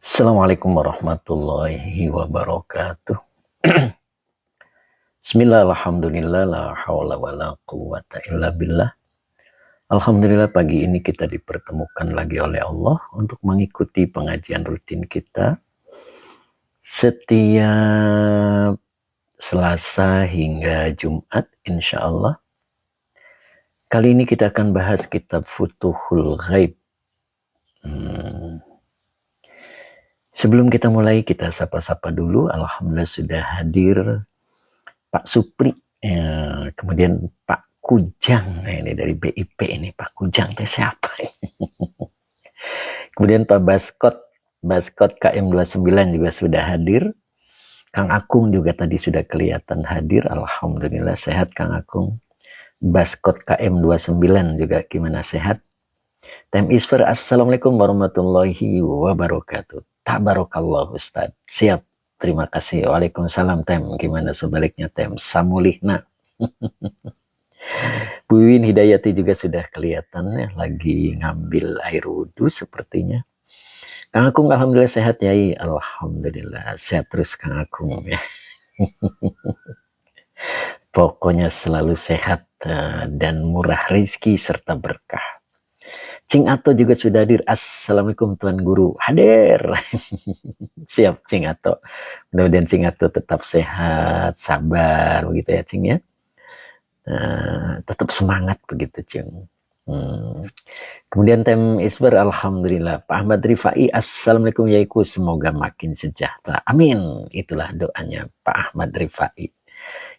Assalamualaikum warahmatullahi wabarakatuh. Bismillah, alhamdulillah, la hawla wa la quwata illa billah. Alhamdulillah pagi ini kita dipertemukan lagi oleh Allah untuk mengikuti pengajian rutin kita setiap Selasa hingga Jumat insya Allah. Kali ini kita akan bahas kitab Futuhul Ghaib. Sebelum kita mulai, kita sapa-sapa dulu. Alhamdulillah sudah hadir Pak Supri, kemudian Pak Kujang, ini dari BIP ini, Pak Kujang teh siapa? Kemudian Pak Baskot KM29 juga sudah hadir. Kang Akung juga tadi sudah kelihatan hadir, alhamdulillah sehat Kang Akung. Baskot KM29 juga gimana, sehat? Tem Isfer, assalamualaikum warahmatullahi wabarakatuh. Tabarakallah Ustaz. Siap, terima kasih. Waalaikumsalam Tem. Gimana sebaliknya Tem? Samulihna. Bu Win Hidayati juga sudah kelihatan ya, lagi ngambil air wudhu sepertinya. Kang Akung alhamdulillah sehat ya. Alhamdulillah sehat terus Kang Akung ya. Pokoknya selalu sehat dan murah rezeki serta berkah. Cing Ato juga sudah hadir. Assalamualaikum Tuan Guru. Hadir. Siap Cing Ato. Mudah-mudahan Cing Ato tetap sehat, sabar begitu ya Cing ya. Tetap semangat begitu Cing. Kemudian Tem Isber, alhamdulillah. Pak Ahmad Rifai, assalamualaikum yaiku, semoga makin sejahtera. Amin. Itulah doanya Pak Ahmad Rifai.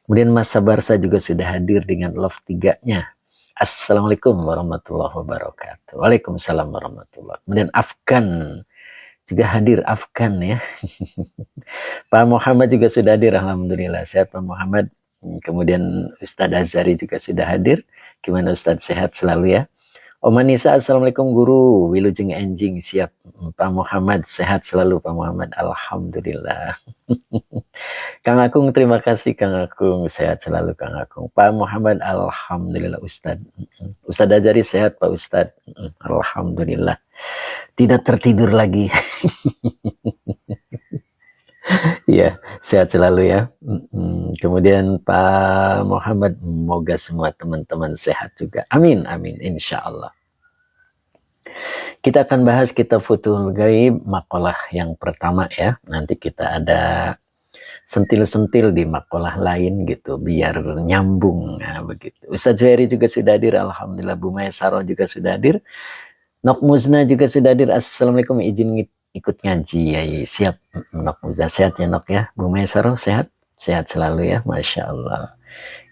Kemudian Mas Sabarsa juga sudah hadir dengan love 3-nya. Assalamualaikum warahmatullahi wabarakatuh. Waalaikumsalam warahmatullahi wabarakatuh. Kemudian Afgan juga hadir, Afgan ya. Pak Muhammad juga sudah hadir, alhamdulillah sehat Pak Muhammad. Kemudian Ustadz Azhari juga sudah hadir. Gimana Ustadz, sehat selalu ya? Om Anissa, assalamualaikum Guru. Wilujeng Enjing, siap. Pak Muhammad sehat selalu Pak Muhammad, alhamdulillah. Kang Akung, terima kasih Kang Akung, sehat selalu Kang Akung. Pak Muhammad, alhamdulillah Ustadz. Ustadz Azhari sehat Pak Ustadz, alhamdulillah. Tidak tertidur lagi. Ya, sehat selalu ya. Kemudian Pak Muhammad, semoga semua teman-teman sehat juga. Amin, amin, insya Allah. Kita akan bahas kitab Futuhul Ghaib, makalah yang pertama ya. Nanti kita ada sentil-sentil di makalah lain gitu, biar nyambung. Nah, begitu. Ustadz Zuhairi juga sudah hadir, alhamdulillah. Bu Maya Saro juga sudah hadir. Nok Muzna juga sudah hadir. Assalamualaikum, izin ikut ngaji ya. Siap Nok Muzna, sehat ya Nok ya. Bu Maya Saro sehat? Sehat selalu ya, Masya Allah.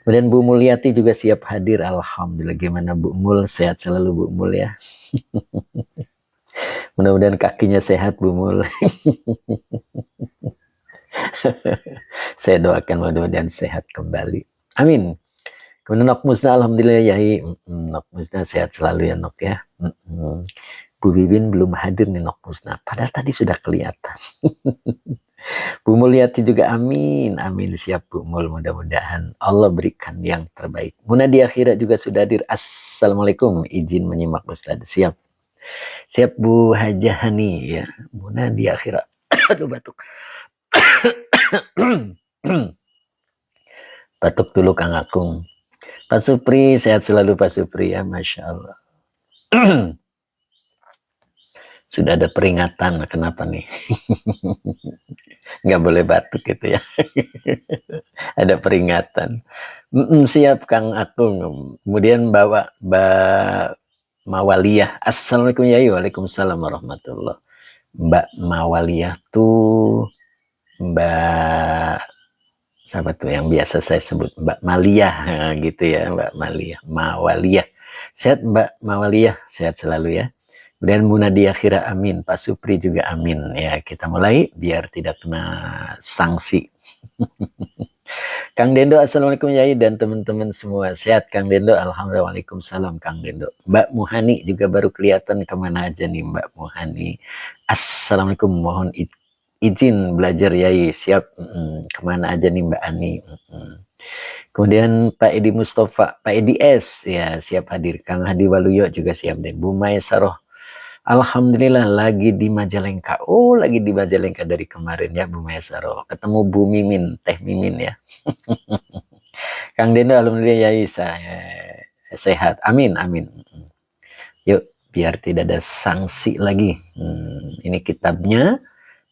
Kemudian Bu Mulyati juga siap hadir, alhamdulillah. Gimana Bu Mul, sehat selalu Bu Mul ya. Mudah-mudahan kakinya sehat Bu Mul. Saya doakan mudah-mudahan sehat kembali, amin. Kemudian Nok Musna, alhamdulillah Yai. Nok Musna sehat selalu ya Nok ya. Bu Bibin belum hadir nih Nok Musna, padahal tadi sudah kelihatan. Bu Mulyati juga amin, amin, siap Bu Mul, mudah-mudahan Allah berikan yang terbaik. Muna di akhirat juga sudah hadir. Assalamualaikum, izin menyimak Ustaz. Siap, siap Bu Hajah Hani ya. Muna di akhirat. Aduh batuk. Batuk dulu Kang Akung. Pak Supri, sehat selalu Pak Supri ya, Masya Allah. Sudah ada peringatan, kenapa nih? Nggak boleh batuk gitu ya. Ada peringatan. Siap Kang Akung. Kemudian bawa Mbak Mawaliyah. Assalamualaikum ya. Waalaikumsalam warahmatullah. Mbak Mawaliyah tuh Mbak Sahabat tuh yang biasa saya sebut Mbak Maliyah gitu ya, Mbak Maliyah, Mawaliyah. Sehat Mbak Mawaliyah, sehat selalu ya. Kemudian Munadia Khira amin, Pak Supri juga amin ya. Kita mulai biar tidak kena sanksi. Kang Dendo, assalamualaikum Yai dan teman-teman semua. Sehat Kang Dendo, alhamdulillah, waalaikumsalam Kang Dendo. Mbak Muhani juga baru kelihatan, kemana aja nih Mbak Muhani. Assalamualaikum, mohon izin belajar Yai. Siap. Kemana aja nih Mbak Ani. Kemudian Pak Edi Mustafa, Pak Edi S ya siap hadir. Kang Hadi Waluyo juga siap deh. Bu Maesaroh, alhamdulillah lagi di Majalengka. Oh, lagi di Majalengka dari kemarin ya Bu Maesaroh. Ketemu Bu Mimin, Teh Mimin ya. Kang Dendo, alhamdulillah Yai saya sehat. Amin, amin. Yuk, biar tidak ada sanksi lagi. Ini kitabnya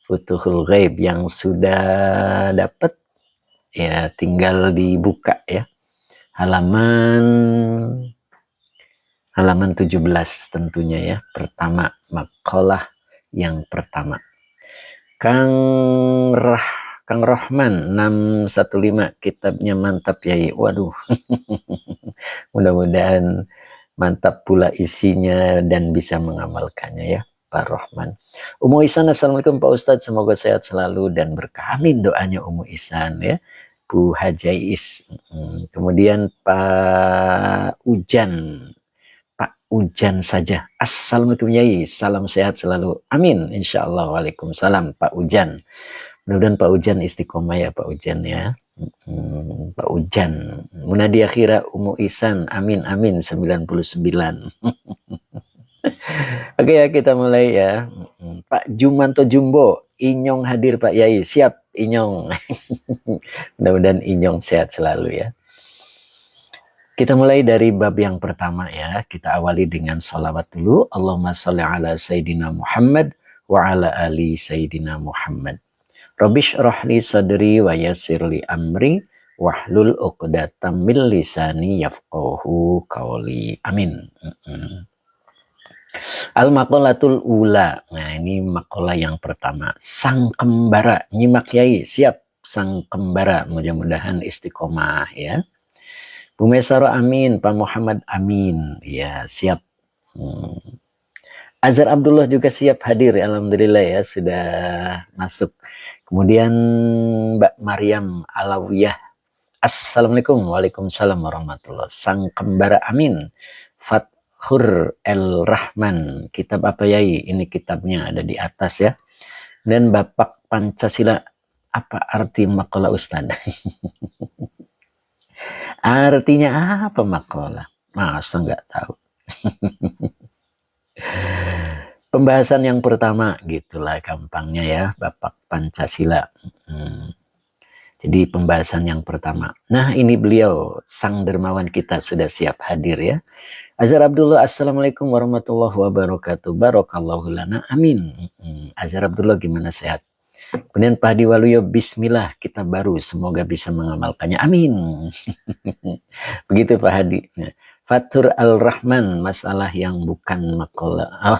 Futuhul Ghaib yang sudah dapat ya tinggal dibuka ya. Halaman 17 tentunya ya. Pertama, makalah yang pertama. Kang Rahman 615 kitabnya mantap Yai. Waduh. Mudah-mudahan mantap pula isinya dan bisa mengamalkannya ya Pak Rahman. Umu Ihsan, assalamualaikum Pak Ustadz, semoga sehat selalu dan berkah. Amin doanya Umu Ihsan ya. Bu Hajais. Kemudian Pak Ujan saja. Assalamualaikum Yai, salam sehat selalu. Amin, insyaallah. Waalaikumsalam Pak Ujan. Mudah-mudahan Pak Ujan istiqomah ya Pak Ujan ya. Pak Ujan. Munadia Khira Umu Ihsan. Amin, amin 99. Oke ya, kita mulai ya. Pak Jumanto Jumbo, Inyong hadir Pak Yai. Siap Inyong. Mudah-mudahan Inyong sehat selalu ya. Kita mulai dari bab yang pertama ya. Kita awali dengan sholawat dulu. Allahumma sholli ala Sayyidina Muhammad wa ala ali Sayyidina Muhammad. Rabbish rahli sadri wa yassirli amri wahlul uqdatam min lisani yafqahu qawli. Amin. Al-maqalatul ula. Nah, ini makalah yang pertama. Sang kembara. Nyimak Yai, siap. Sang kembara. Mudah-mudahan istiqomah ya. Bu Mesaro amin, Pak Muhammad amin. Ya, siap. Azhar Abdullah juga siap hadir. Alhamdulillah ya, sudah masuk. Kemudian Mbak Maryam Alawiyah. Assalamualaikum. Waalaikumsalam warahmatullahi. Sang kembara amin. Fathur El Rahman. Kitab apa Yai? Ini kitabnya ada di atas ya. Dan Bapak Pancasila. Apa arti makalah Ustaz? Artinya apa makalah? Masa nggak tahu. Pembahasan yang pertama gitulah gampangnya ya, Bapak Pancasila. Jadi pembahasan yang pertama. Nah, ini beliau sang dermawan kita sudah siap hadir ya. Azhar Abdullah, assalamualaikum warahmatullahi wabarakatuh. Barakallahu lana. Amin. Azhar Abdullah gimana sehat? Kemudian Pak Hadi Waluyo, bismillah kita baru, semoga bisa mengamalkannya. Amin. Begitu Pak Hadi. Fathur Al-Rahman, masalah yang bukan makalah.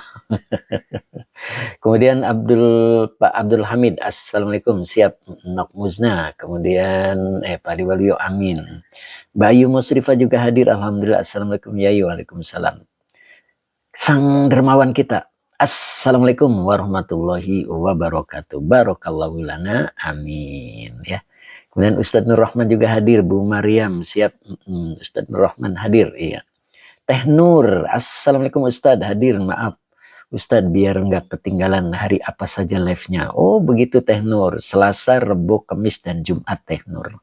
Kemudian Pak Abdul Hamid, assalamualaikum, siap Nok Muzna. Kemudian Pak Hadi Waluyo, amin. Bayu Musrifah juga hadir, alhamdulillah. Assalamualaikum Yai, waalaikumsalam. Sang dermawan kita, assalamualaikum warahmatullahi wabarakatuh. Barakallahu lana. Amin ya. Kemudian Ustadz Nur Rahman juga hadir. Bu Maryam siap. Ustadz Nur Rahman hadir. Iya. Teh Nur. Assalamualaikum Ustadz hadir. Maaf Ustadz biar nggak ketinggalan hari apa saja live-nya. Oh begitu Teh Nur. Selasa, Rebo, Kamis dan Jumat Teh Nur.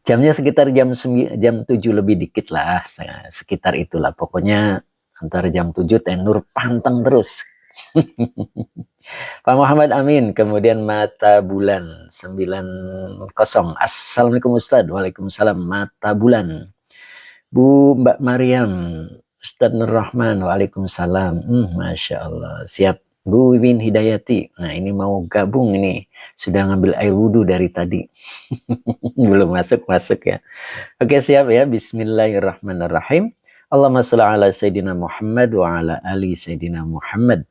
Jamnya sekitar jam 7 lebih dikit lah. Sekitar itulah. Pokoknya antara jam 7 Teh Nur panteng terus. Pak Muhammad amin. Kemudian mata bulan 90. Assalamualaikum Ustadz. Waalaikumsalam. Mata bulan. Bu Mbak Maryam. Ustadz Nur Rahman. Waalaikumsalam. Masya Allah. Siap. Bu Wiwin Hidayati. Nah ini mau gabung ini. Sudah ngambil air wudhu dari tadi. Belum masuk ya. Oke siap ya. Bismillahirrahmanirrahim. Allahumma sholli ala Sayyidina Muhammad wa ala ali Sayyidina Muhammad.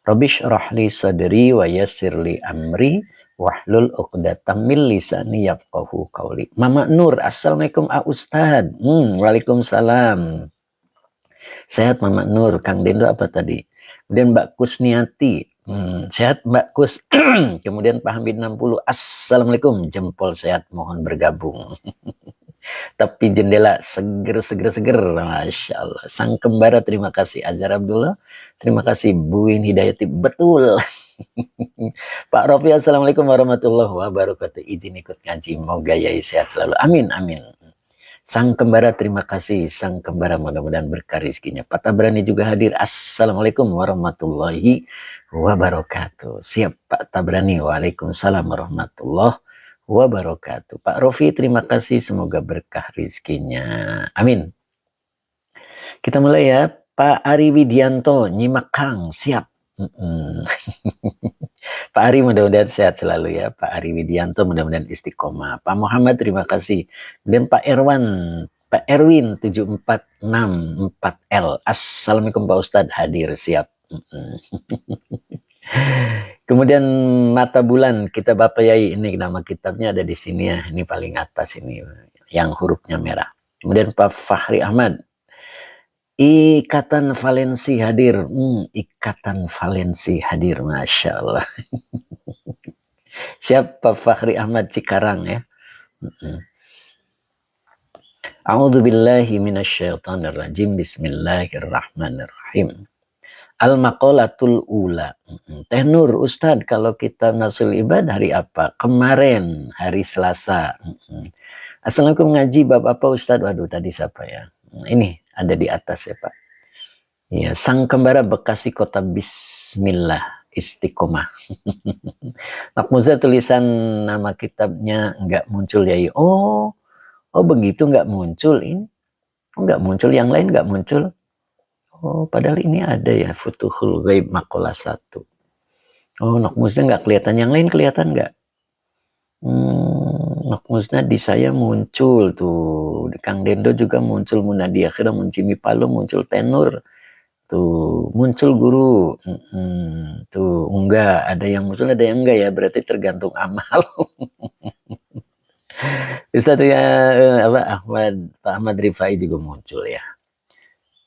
Rabbish rahli sadri wa yassirli amri wahlul 'uqdatam min lisani yafqahu qauli. Mama Nur, assalamualaikum Ustad. Waalaikumsalam. Sehat Mama Nur. Kang Dendo apa tadi? Kemudian Mbak Kusniati, sehat Mbak Kus. Kemudian Pak Hamid 60, assalamualaikum, jempol sehat, mohon bergabung. Tapi jendela seger, Masya Allah. Sang kembara, terima kasih. Azhar Abdullah, terima kasih. Buin Hidayati, betul. Pak Rofi, assalamualaikum warahmatullahi wabarakatuh. Izin ikut ngaji, moga yai sehat selalu. Amin, amin. Sang kembara, terima kasih. Sang kembara, mudah-mudahan berkah rezekinya. Pak Tabrani juga hadir. Assalamualaikum warahmatullahi wabarakatuh. Siap Pak Tabrani. Waalaikumsalam warahmatullahi wabarakatuh. Pak Rofi, terima kasih. Semoga berkah rezekinya. Amin. Kita mulai ya. Pak Ari Widianto, nyimak Kang. Siap. Pak Ari mudah-mudahan sehat selalu ya. Pak Ari Widianto mudah-mudahan istiqomah. Pak Muhammad terima kasih. Dan Pak Erwin 7464L. Assalamualaikum Pak Ustadz, hadir siap. Kemudian Mata Bulan, kita Bapak Yai, ini nama kitabnya ada di sini ya. Ini paling atas ini yang hurufnya merah. Kemudian Pak Fahri Ahmad, Ikatan Valensi hadir. Ikatan Valensi hadir, Masya Allah. Siap Pak Fahri Ahmad Cikarang ya. A'udzubillahi minasyaitonirrajim. Bismillahirrahmanirrahim. Al-maqalatul ula. Teh Nur, Ustadz, kalau kita nasul ibad hari apa? Kemarin, hari Selasa. Assalamualaikum ngaji bab apa Ustadz? Waduh, tadi siapa ya? Ini ada di atas ya Pak. Ya, sang kembara Bekasi kota Bismillah istiqomah. Nakmuza tulisan nama kitabnya nggak muncul ya. Oh begitu, nggak muncul ini. Oh, nggak muncul, yang lain nggak muncul. Oh, padahal ini ada ya, Futuhul Ghaib Maqalah 1. Oh, Nakmuza nggak kelihatan, yang lain kelihatan nggak? Nakmuzna di saya muncul tuh, di Kang Dendo juga muncul, Munadi Akhirah, Muncimi Palo muncul, Tenur tuh muncul, Guru tuh enggak, ada yang muncul ada yang enggak ya, berarti tergantung amal. Ustaz ya, Pak Ahmad Rifai juga muncul ya.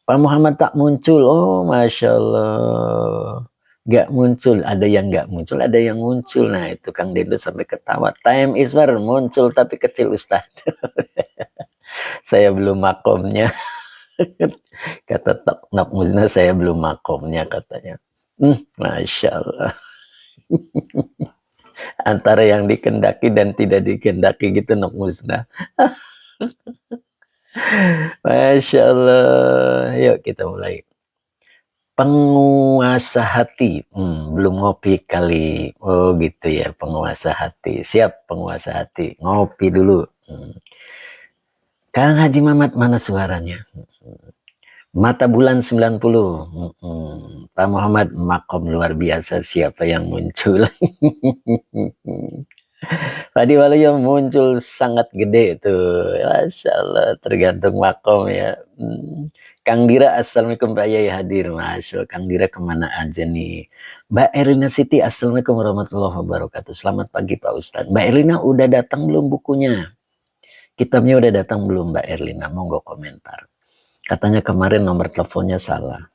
Pak Muhammad tak muncul. Oh Masya Allah, gak muncul, ada yang gak muncul, ada yang muncul. Nah itu Kang Dendo sampai ketawa. Time Iswar muncul tapi kecil Ustaz. Saya belum makomnya. Kata Nak Muzna, saya belum makomnya katanya. Masya Allah. Antara yang dikendaki dan tidak dikendaki gitu Nak Muzna. Masya Allah. Yuk kita mulai. Penguasa hati, belum ngopi kali. Oh gitu ya, penguasa hati. Siap penguasa hati, ngopi dulu. Kang Haji Mamat, mana suaranya? Mata Bulan 90. Pak Muhammad, makom luar biasa, siapa yang muncul? Tadi Waluyo muncul sangat gede tuh. Masya Allah, tergantung makom ya. Kang Dira, assalamualaikum Pak Yai hadir. Masya Allah, Kang Dira kemana aja nih? Mbak Erlina Siti, assalamualaikum warahmatullahi wabarakatuh. Selamat pagi Pak Ustadz. Mbak Erlina udah datang belum bukunya? Kitabnya udah datang belum Mbak Erlina? Monggo komentar. Katanya kemarin nomor teleponnya salah.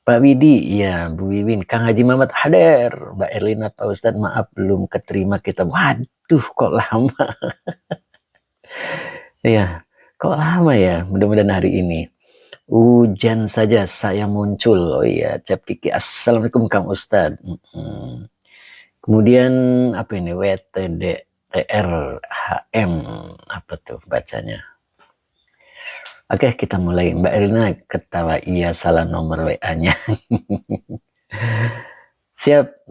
Pak Widi, ya Bu Wiwin, Kang Haji Mamat hadir. Mbak Erlina, Pak Ustadz maaf belum keterima kitab. Waduh kok lama. Ya. Kok lama ya? Mudah-mudahan hari ini. Hujan saja saya muncul. Oh iya, Cap Kiki. Assalamualaikum Kang Ustadz. Kemudian apa ini? WTDTRHM. Apa tuh bacanya? Oke, kita mulai. Mbak Erina ketawa. Iya, salah nomor WA-nya. Siap.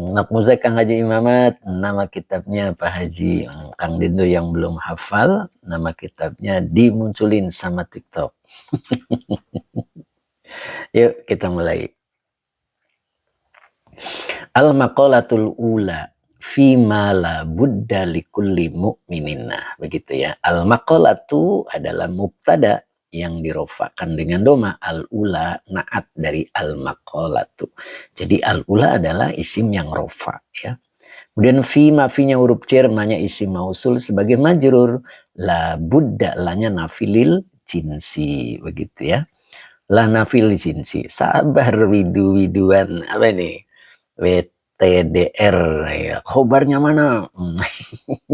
Nakmuza Kang Haji Imamat, nama kitabnya Pak Haji. Kang Dendo yang belum hafal, nama kitabnya dimunculin sama TikTok. Yuk kita mulai. Al-maqalatul ula fima la budda likulli mu'minin. Nah, begitu ya. Al-maqalatu adalah mubtada, yang dirofakan dengan doma. Al-ula naat dari al-maqalatu. Jadi al-ula adalah isim yang rofa ya. Kemudian fi mafinya huruf cer namanya isim mausul sebagai majrur. La budda lanya nafilil jinsi begitu ya. La nafil jinsi. Sabar widu-widuan apa ini? WTDR ya. Khobarnya mana?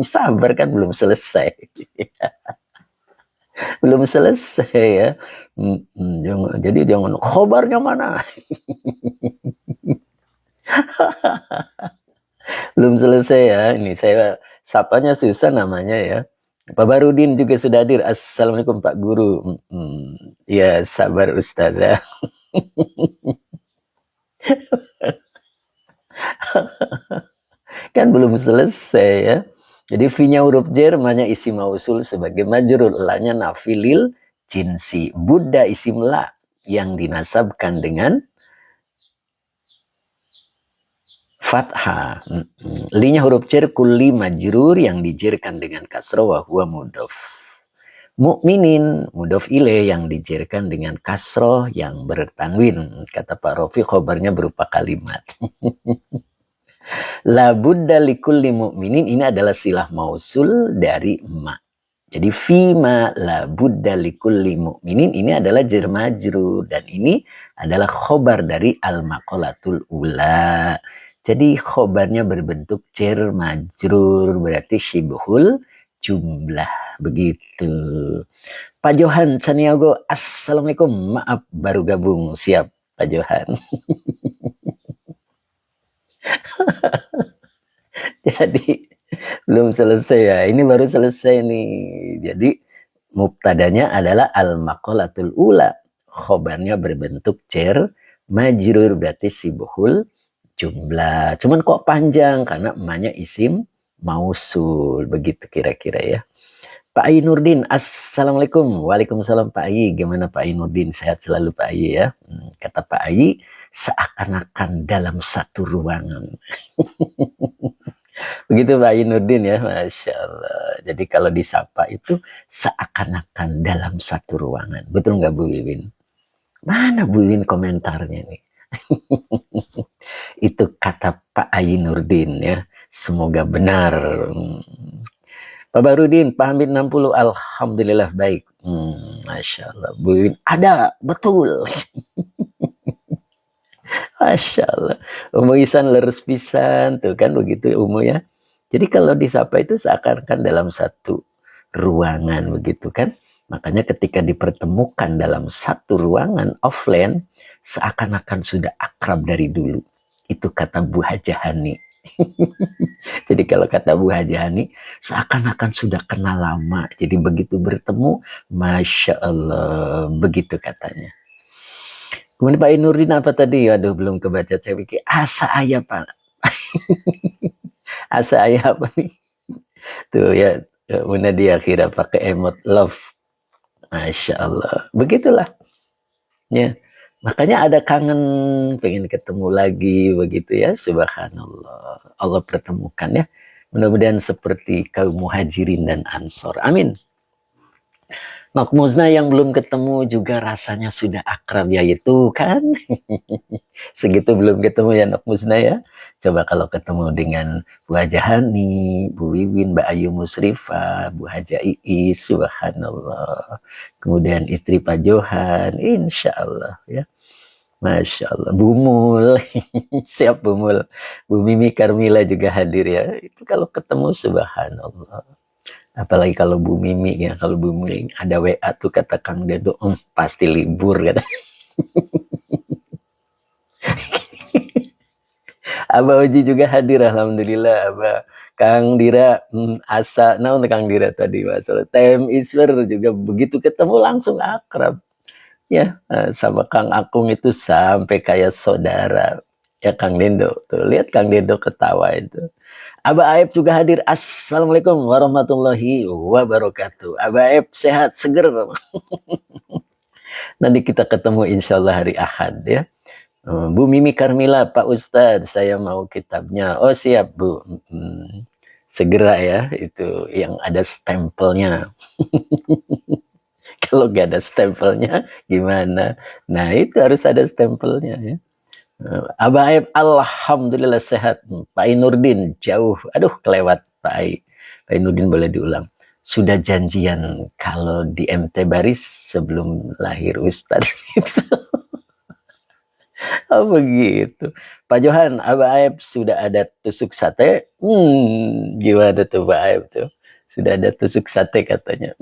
Sabar kan belum selesai. Belum selesai ya. Jadi jangan khobarnya mana? Belum selesai ya. Ini saya sapanya susah namanya ya. Pak Barudin juga sudah hadir. Assalamualaikum Pak Guru. Ya sabar Ustazah. Kan belum selesai ya. Jadi fi-nya huruf jar namanya isim mausul sebagai majrur, la-nya nafilil jinsi. Budda isim la yang dinasabkan dengan fathah. Li-nya huruf jar kulli majrur yang dijerkan dengan kasroh wa huwa mudhof. Mukminin mudhof ilaih yang dijerkan dengan kasroh yang bertanwin. Kata Pak Rofi khobarnya berupa kalimat. La budda likulli mu'minin ini adalah silah mausul dari ma. Jadi fima la budda likulli mu'minin ini adalah jar majrur dan ini adalah khobar dari al-maqalatul ula. Jadi khobarnya berbentuk jar majrur berarti syibhul jumlah begitu. Pak Johan Caniago, assalamualaikum. Maaf baru gabung, siap Pak Johan. Jadi belum selesai ya. Ini baru selesai nih. Jadi mubtadanya adalah al-maqalatul ula. Khobarnya berbentuk jar majrur berarti sibhul jumlah. Cuman kok panjang karena emaknya isim mausul. Begitu kira-kira ya. Pak Ayi Nurdin, assalamualaikum. Waalaikumsalam Pak Ayi. Gimana Pak Ayi Nurdin? Sehat selalu Pak Ayi ya. Kata Pak Ayi, seakan-akan dalam satu ruangan. Begitu Pak Ayi Nurdin ya, Masya Allah. Jadi kalau disapa itu seakan-akan dalam satu ruangan. Betul nggak Bu Wiwin? Mana Bu Wiwin komentarnya nih? Itu kata Pak Ayi Nurdin ya. Semoga benar. Pak Barudin, Pak Hamid 60, alhamdulillah baik. Masya Allah, Bu Wiwin ada, betul. Masya Allah. Umu Isan leres pisan, tuh kan begitu Umu ya. Jadi kalau disapa itu seakan-akan dalam satu ruangan begitu kan. Makanya ketika dipertemukan dalam satu ruangan offline, seakan-akan sudah akrab dari dulu. Itu kata Bu Hajahani. Jadi kalau kata Bu Hajahani, seakan-akan sudah kenal lama. Jadi begitu bertemu, Masya Allah, begitu katanya. Kemudian Pak Nurdin apa tadi? Aduh belum kebaca, saya pikir asa ayah Pak. Asa ayah apa nih? Tuh ya, Bunda dia kira pakai emot love. Masya Allah, begitulah. Ya, makanya ada kangen, pengen ketemu lagi begitu ya. Subhanallah, Allah pertemukan ya. Mudah-mudahan seperti kaum muhajirin dan ansor. Amin. Makmuzna yang belum ketemu juga rasanya sudah akrab ya itu kan. Segitu belum ketemu ya Makmuzna ya. Coba kalau ketemu dengan Bu Hajahani, Bu Wiwin, Mbak Ayu Musrifah, Bu Haja Iis, subhanallah. Kemudian istri Pak Johan, insya Allah ya. Masya Allah. Bu Mul, siap Bu Mul. Bu Mimi Karmila juga hadir ya. Itu kalau ketemu subhanallah. Apalagi kalau Bu Mimi ya, kalau Bu Mimi ada WA tuh kata Kang Dedo, pasti libur kata. Abah Oji juga hadir, alhamdulillah. Abah Kang Dira, asa, naon Kang Dira tadi masalah. TM Iswer juga begitu ketemu langsung akrab. Ya, sama Kang Akung itu sampai kayak saudara. Ya Kang Dendo, tuh lihat Kang Dendo ketawa itu. Abah Aib juga hadir. Assalamualaikum warahmatullahi wabarakatuh. Abah Aib sehat, seger. Nanti kita ketemu insya Allah hari Ahad ya. Bu Mimi Karmila, Pak Ustadz, saya mau kitabnya. Oh siap Bu. Segera ya, itu yang ada stempelnya. Kalau nggak ada stempelnya gimana? Nah itu harus ada stempelnya ya. Abah Aib alhamdulillah sehat. Pak Nurdin jauh. Aduh kelewat Pak Aib. Pak Nurdin boleh diulang. Sudah janjian kalau di MT Baris sebelum lahir Ustadz. Oh begitu. Pak Johan, Abah Aib sudah ada tusuk sate. Gimana tuh Pak Aib tuh? Sudah ada tusuk sate katanya.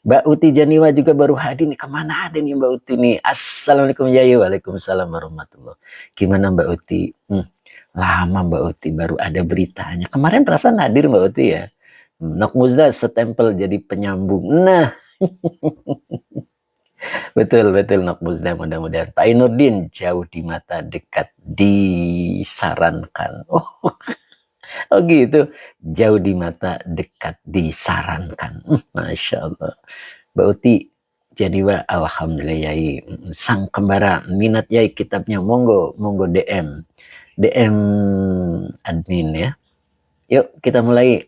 Mbak Uti Janiwa juga baru hadir nih. Kemana ada nih Mbak Uti nih? Assalamualaikum Yayu. Waalaikumsalam warahmatullah. Gimana Mbak Uti? Lama Mbak Uti baru ada beritanya. Kemarin perasaan hadir Mbak Uti ya. Nok Muzda setempel jadi penyambung. Nah, betul Nok Muzda, mudah-mudahan. Pak Inurdin jauh di mata, dekat disarankan. Oh gitu. Jauh di mata, dekat disarankan. Masya Allah. Mbak Uti Janiwa alhamdulillah Yai. Sang kembara minat Yai kitabnya, monggo DM admin ya. Yuk kita mulai.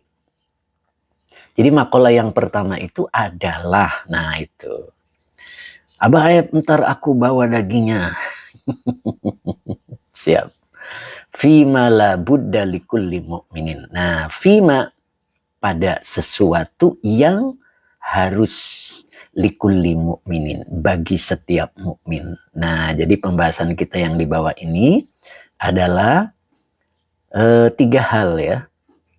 Jadi makalah yang pertama itu adalah, nah itu, Abah Ayat ntar aku bawa dagingnya. Siap. Fima la budda likulli mu'minin. Nah, fima pada sesuatu yang harus likulli mu'minin, bagi setiap mukmin. Nah, jadi pembahasan kita yang di bawah ini adalah 3 hal ya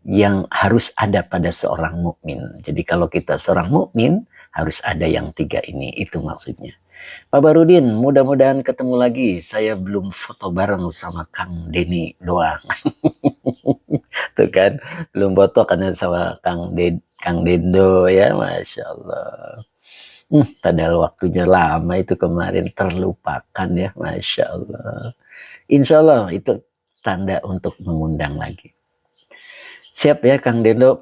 yang harus ada pada seorang mukmin. Jadi kalau kita seorang mukmin harus ada yang 3 ini, itu maksudnya. Pak Barudin, mudah-mudahan ketemu lagi. Saya belum foto bareng sama Kang Denny doang. Tuh kan, belum foto karena sama Kang Dendo ya, Masya Allah. Padahal waktunya lama itu kemarin, terlupakan ya, Masya Allah. Insya Allah itu tanda untuk mengundang lagi. Siap ya Kang Dendo?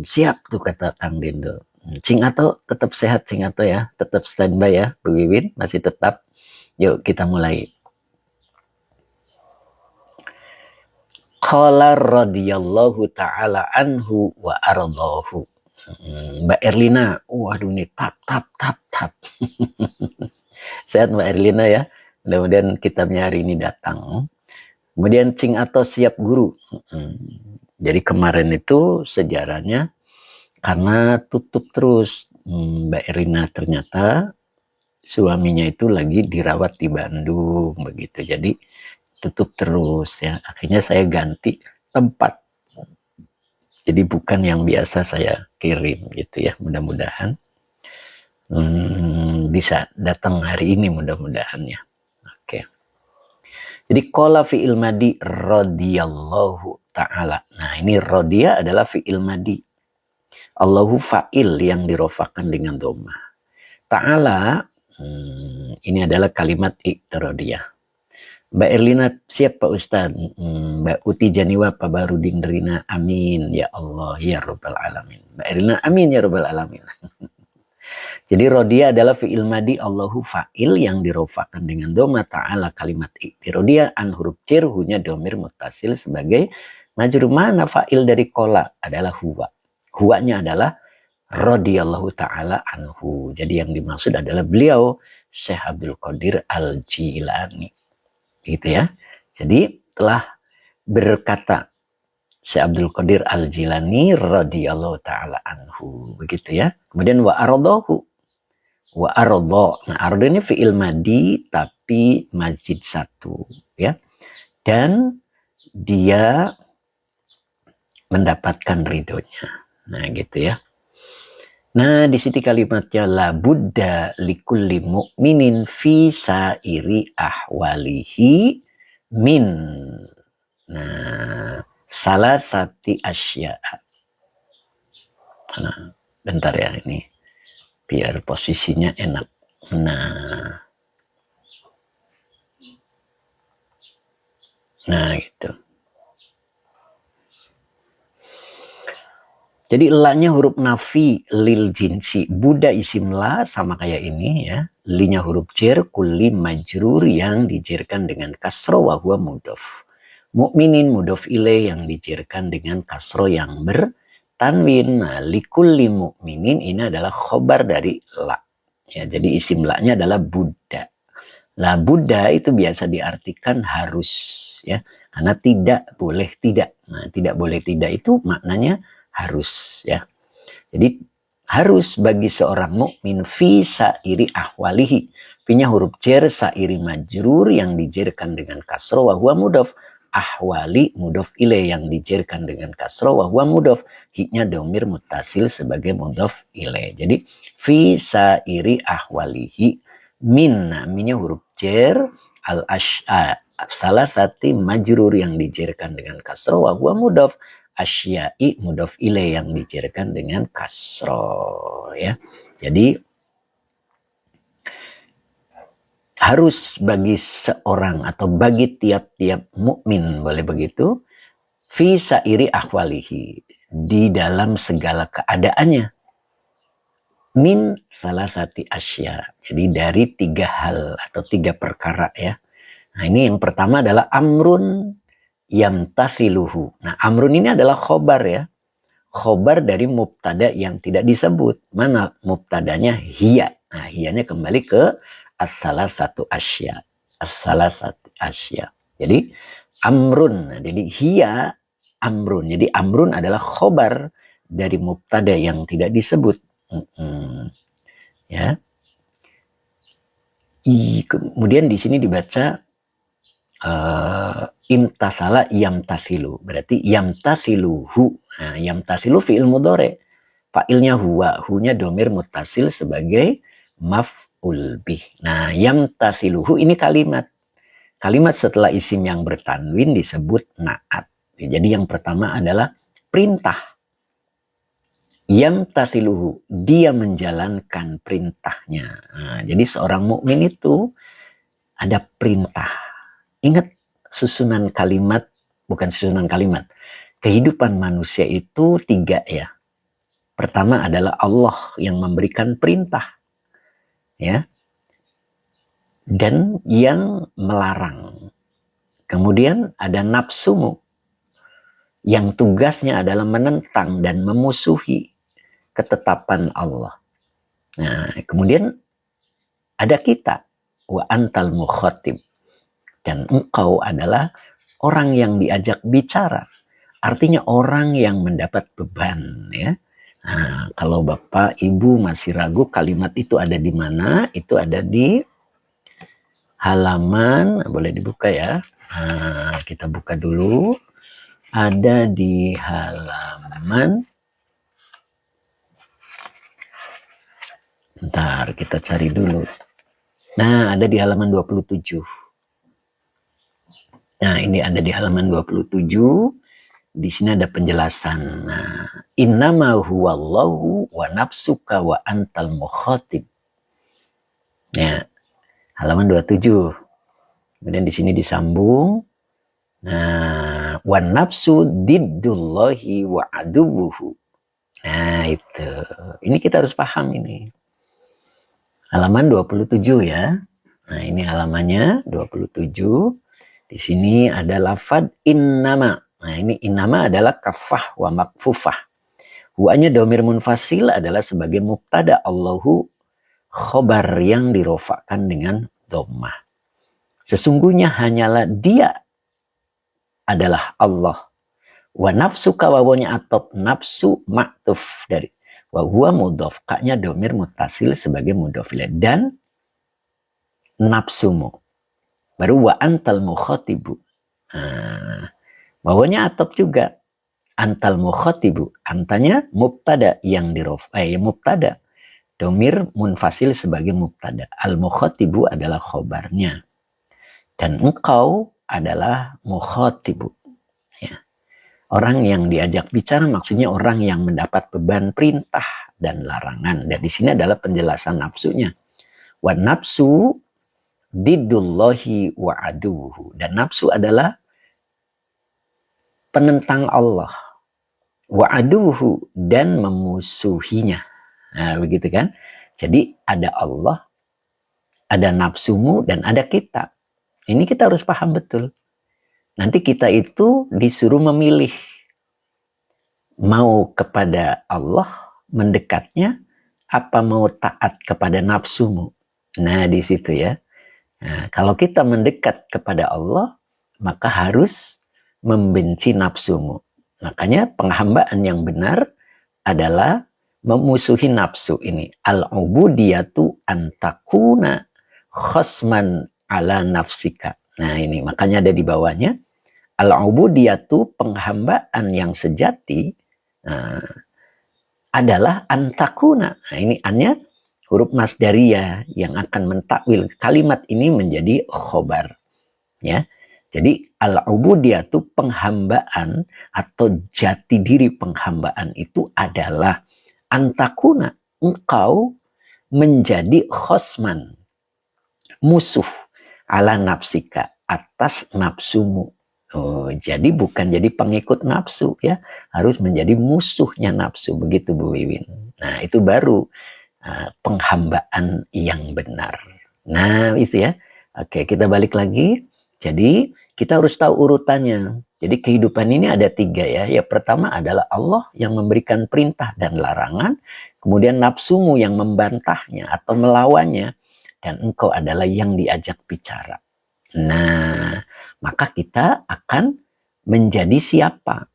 Siap tuh kata Kang Dendo. Cing Ato tetap sehat, Cing Ato ya. Tetap standby ya, Bu Wiwin masih tetap. Yuk kita mulai. Qala radhiyallahu ta'ala anhu wa ardahu. Mbak Erlina, waduh nih tap. Sehat Mbak Erlina ya. Mudah-mudahan kitabnya hari ini datang. Kemudian Cing Ato siap guru. Jadi kemarin itu sejarahnya karena tutup terus, Mbak Erina ternyata suaminya itu lagi dirawat di Bandung begitu. Jadi tutup terus ya. Akhirnya saya ganti tempat. Jadi bukan yang biasa saya kirim gitu ya. Mudah-mudahan bisa datang hari ini mudah-mudahan ya. Oke. Jadi qala fi'il madi radhiyallahu ta'ala. Nah ini radhiya adalah fi'il madi. Allahu fa'il yang dirofakan dengan dhamma. Ta'ala ini adalah kalimat i'tiradiyah. Mbak Erlina siap Pak Ustaz. Mbak Uti Janiwa, Pak Barudin Rina, amin ya Allah ya Rabbal Alamin. Mbak Erlina amin ya Rabbal Alamin. Jadi rodia adalah fi'il madi Allahu fa'il yang dirofakan dengan dhamma. Ta'ala kalimat i'tiradiyah, an huruf cer, hunya domir mutasil sebagai majrur. Mana fa'il dari kola adalah huwa. Huwanya adalah radhiyallahu ta'ala anhu. Jadi yang dimaksud adalah beliau Syekh Abdul Qadir Al-Jilani. Gitu ya. Jadi telah berkata Syekh Abdul Qadir Al-Jilani radhiyallahu ta'ala anhu. Begitu ya. Kemudian wa aradahu. Wa arada. Nah, arada ini fi'il madi tapi mazid 1 ya. Dan dia mendapatkan ridhonya. Nah, gitu ya. Nah, di sini kalimatnya la budda likulli mu'minin fi sairi ahwalihi min. Nah, salah sati asya'a. Nah, bentar ya ini. Biar posisinya enak. Nah gitu. Jadi la-nya huruf nafi lil jinsi. Buddha isim la sama kayak ini ya. Li-nya huruf jer, kulli majrur yang dijerkan dengan kasro wa huwa mudhof. Mukminin mudhof ilaih yang dijerkan dengan kasro yang bertanwin. Nah, likulli mukminin ini adalah khobar dari la. Ya, jadi isim la-nya adalah Buddha. Lah Buddha itu biasa diartikan harus, ya, karena tidak boleh tidak. Nah, tidak boleh tidak itu maknanya harus, ya. Jadi harus bagi seorang mukmin fi sairi ahwalihi. Pinya huruf jer sairi majrur yang dijerkan dengan kasro wa huwa mudhof. Ahwali mudhof ilaih yang dijerkan dengan kasro wa huwa mudhof. Hi-nya domir mutasil sebagai mudhof ilaih. Jadi fi sairi ahwalihi min, minnya huruf jer al as'a salah satu majrur yang dijerkan dengan kasro wa huwa mudhof. Asyai mudhof ilaih yang dijerkan dengan kasro, ya. Jadi harus bagi seorang atau bagi tiap-tiap mukmin, boleh begitu, fi sairi ahwalihi, di dalam segala keadaannya, min salah satu asya, jadi dari 3 hal atau 3 perkara, ya. Nah, ini yang pertama adalah amrun yamtasiluhu. Nah, amrun ini adalah khobar, ya. Khobar dari mubtada yang tidak disebut. Mana mubtadanya? Hiya. Nah, hiyanya kembali ke as-salah satu asya. As-salah satu asya. Jadi amrun. Nah, jadi hiya amrun. Jadi amrun adalah khobar dari mubtada yang tidak disebut. Ya. Kemudian di sini dibaca imtasala yamtasilu, berarti yamtasiluhu. Nah, yamtasilu fi'il mudhari, fa'ilnya huwa, hu-nya domir muttasil sebagai maf'ul bih. Nah, yamtasiluhu ini kalimat setelah isim yang bertanwin disebut na'at. Jadi yang pertama adalah perintah. Yamtasiluhu, dia menjalankan perintahnya. Nah, jadi seorang mukmin itu ada perintah. Ingat susunan kalimat, bukan susunan kalimat. Kehidupan manusia itu 3, ya. Pertama adalah Allah yang memberikan perintah, ya. Dan yang melarang. Kemudian ada nafsumu yang tugasnya adalah menentang dan memusuhi ketetapan Allah. Nah, kemudian ada kita, wa antal mukhatib. Dan engkau adalah orang yang diajak bicara. Artinya orang yang mendapat beban, ya. Nah, kalau Bapak Ibu masih ragu kalimat itu ada di mana, itu ada di halaman, boleh dibuka ya. Nah, kita buka dulu. Ada di halaman, bentar kita cari dulu. Nah, ada di halaman 27. Nah, ini ada di halaman 27. Di sini ada penjelasan. Nah, innama huwallahu wa nafsuka wa antal mukhatib. Ya, halaman 27. Kemudian di sini disambung. Nah, wa nafsu diddullahi wa adubuhu. Nah, itu. Ini kita harus paham ini. Halaman 27 ya. Nah, ini halamannya 27. Di sini ada lafad innama. Nah, ini innama adalah kafah wa makfufah. Hu'anya domir munfasil adalah sebagai mubtada, Allahu khobar yang dirofakkan dengan dhammah. Sesungguhnya hanyalah dia adalah Allah. Wa nafsuka wawanya atop, nafsu maktuf dari wa huwa mudhof, kaknya domir mutasil sebagai mudhof ilaih, dan nafsumu. Baru wa antal mukhatibu. Nah, bawahnya atop juga. Antal mukhatibu. Antanya mubtada yang mubtada. Domir munfasil sebagai mubtada. Al mukhatibu adalah khobarnya. Dan engkau adalah mukhatibu. Ya. Orang yang diajak bicara maksudnya orang yang mendapat beban perintah dan larangan. Dan di sini adalah penjelasan nafsunya. Wa nafsu diddullahi wa aduhu. Dan nafsu adalah penentang Allah. Wa aduhu, dan memusuhinya. Nah, begitu kan? Jadi ada Allah, ada nafsumu, dan ada kita. Ini kita harus paham betul. Nanti kita itu disuruh memilih. Mau kepada Allah mendekatnya Apa mau taat kepada nafsumu? Nah, di situ ya. Nah, kalau kita mendekat kepada Allah, maka harus membenci nafsumu. Makanya penghambaan yang benar adalah memusuhi nafsu ini. Al-ubudiyatu antakuna khosman ala nafsika. Nah ini makanya ada di bawahnya. Al-ubudiyatu penghambaan yang sejati adalah antakuna. Nah ini annya huruf masdariyah yang akan mentakwil kalimat ini menjadi khobar. Ya. Jadi al-ubudiyatu penghambaan atau jati diri penghambaan itu adalah antakuna, engkau menjadi khosman, musuh ala nafsika, atas nafsumu. Oh, jadi bukan jadi pengikut nafsu ya, harus menjadi musuhnya nafsu, begitu Bu Wiwin. Nah itu baru penghambaan yang benar. Nah itu ya. Oke, kita balik lagi. Jadi kita harus tahu urutannya. Jadi kehidupan ini ada 3 ya. Yang pertama adalah Allah yang memberikan perintah dan larangan. Kemudian nafsumu yang membantahnya atau melawannya. Dan engkau adalah yang diajak bicara. Nah, maka kita akan menjadi siapa?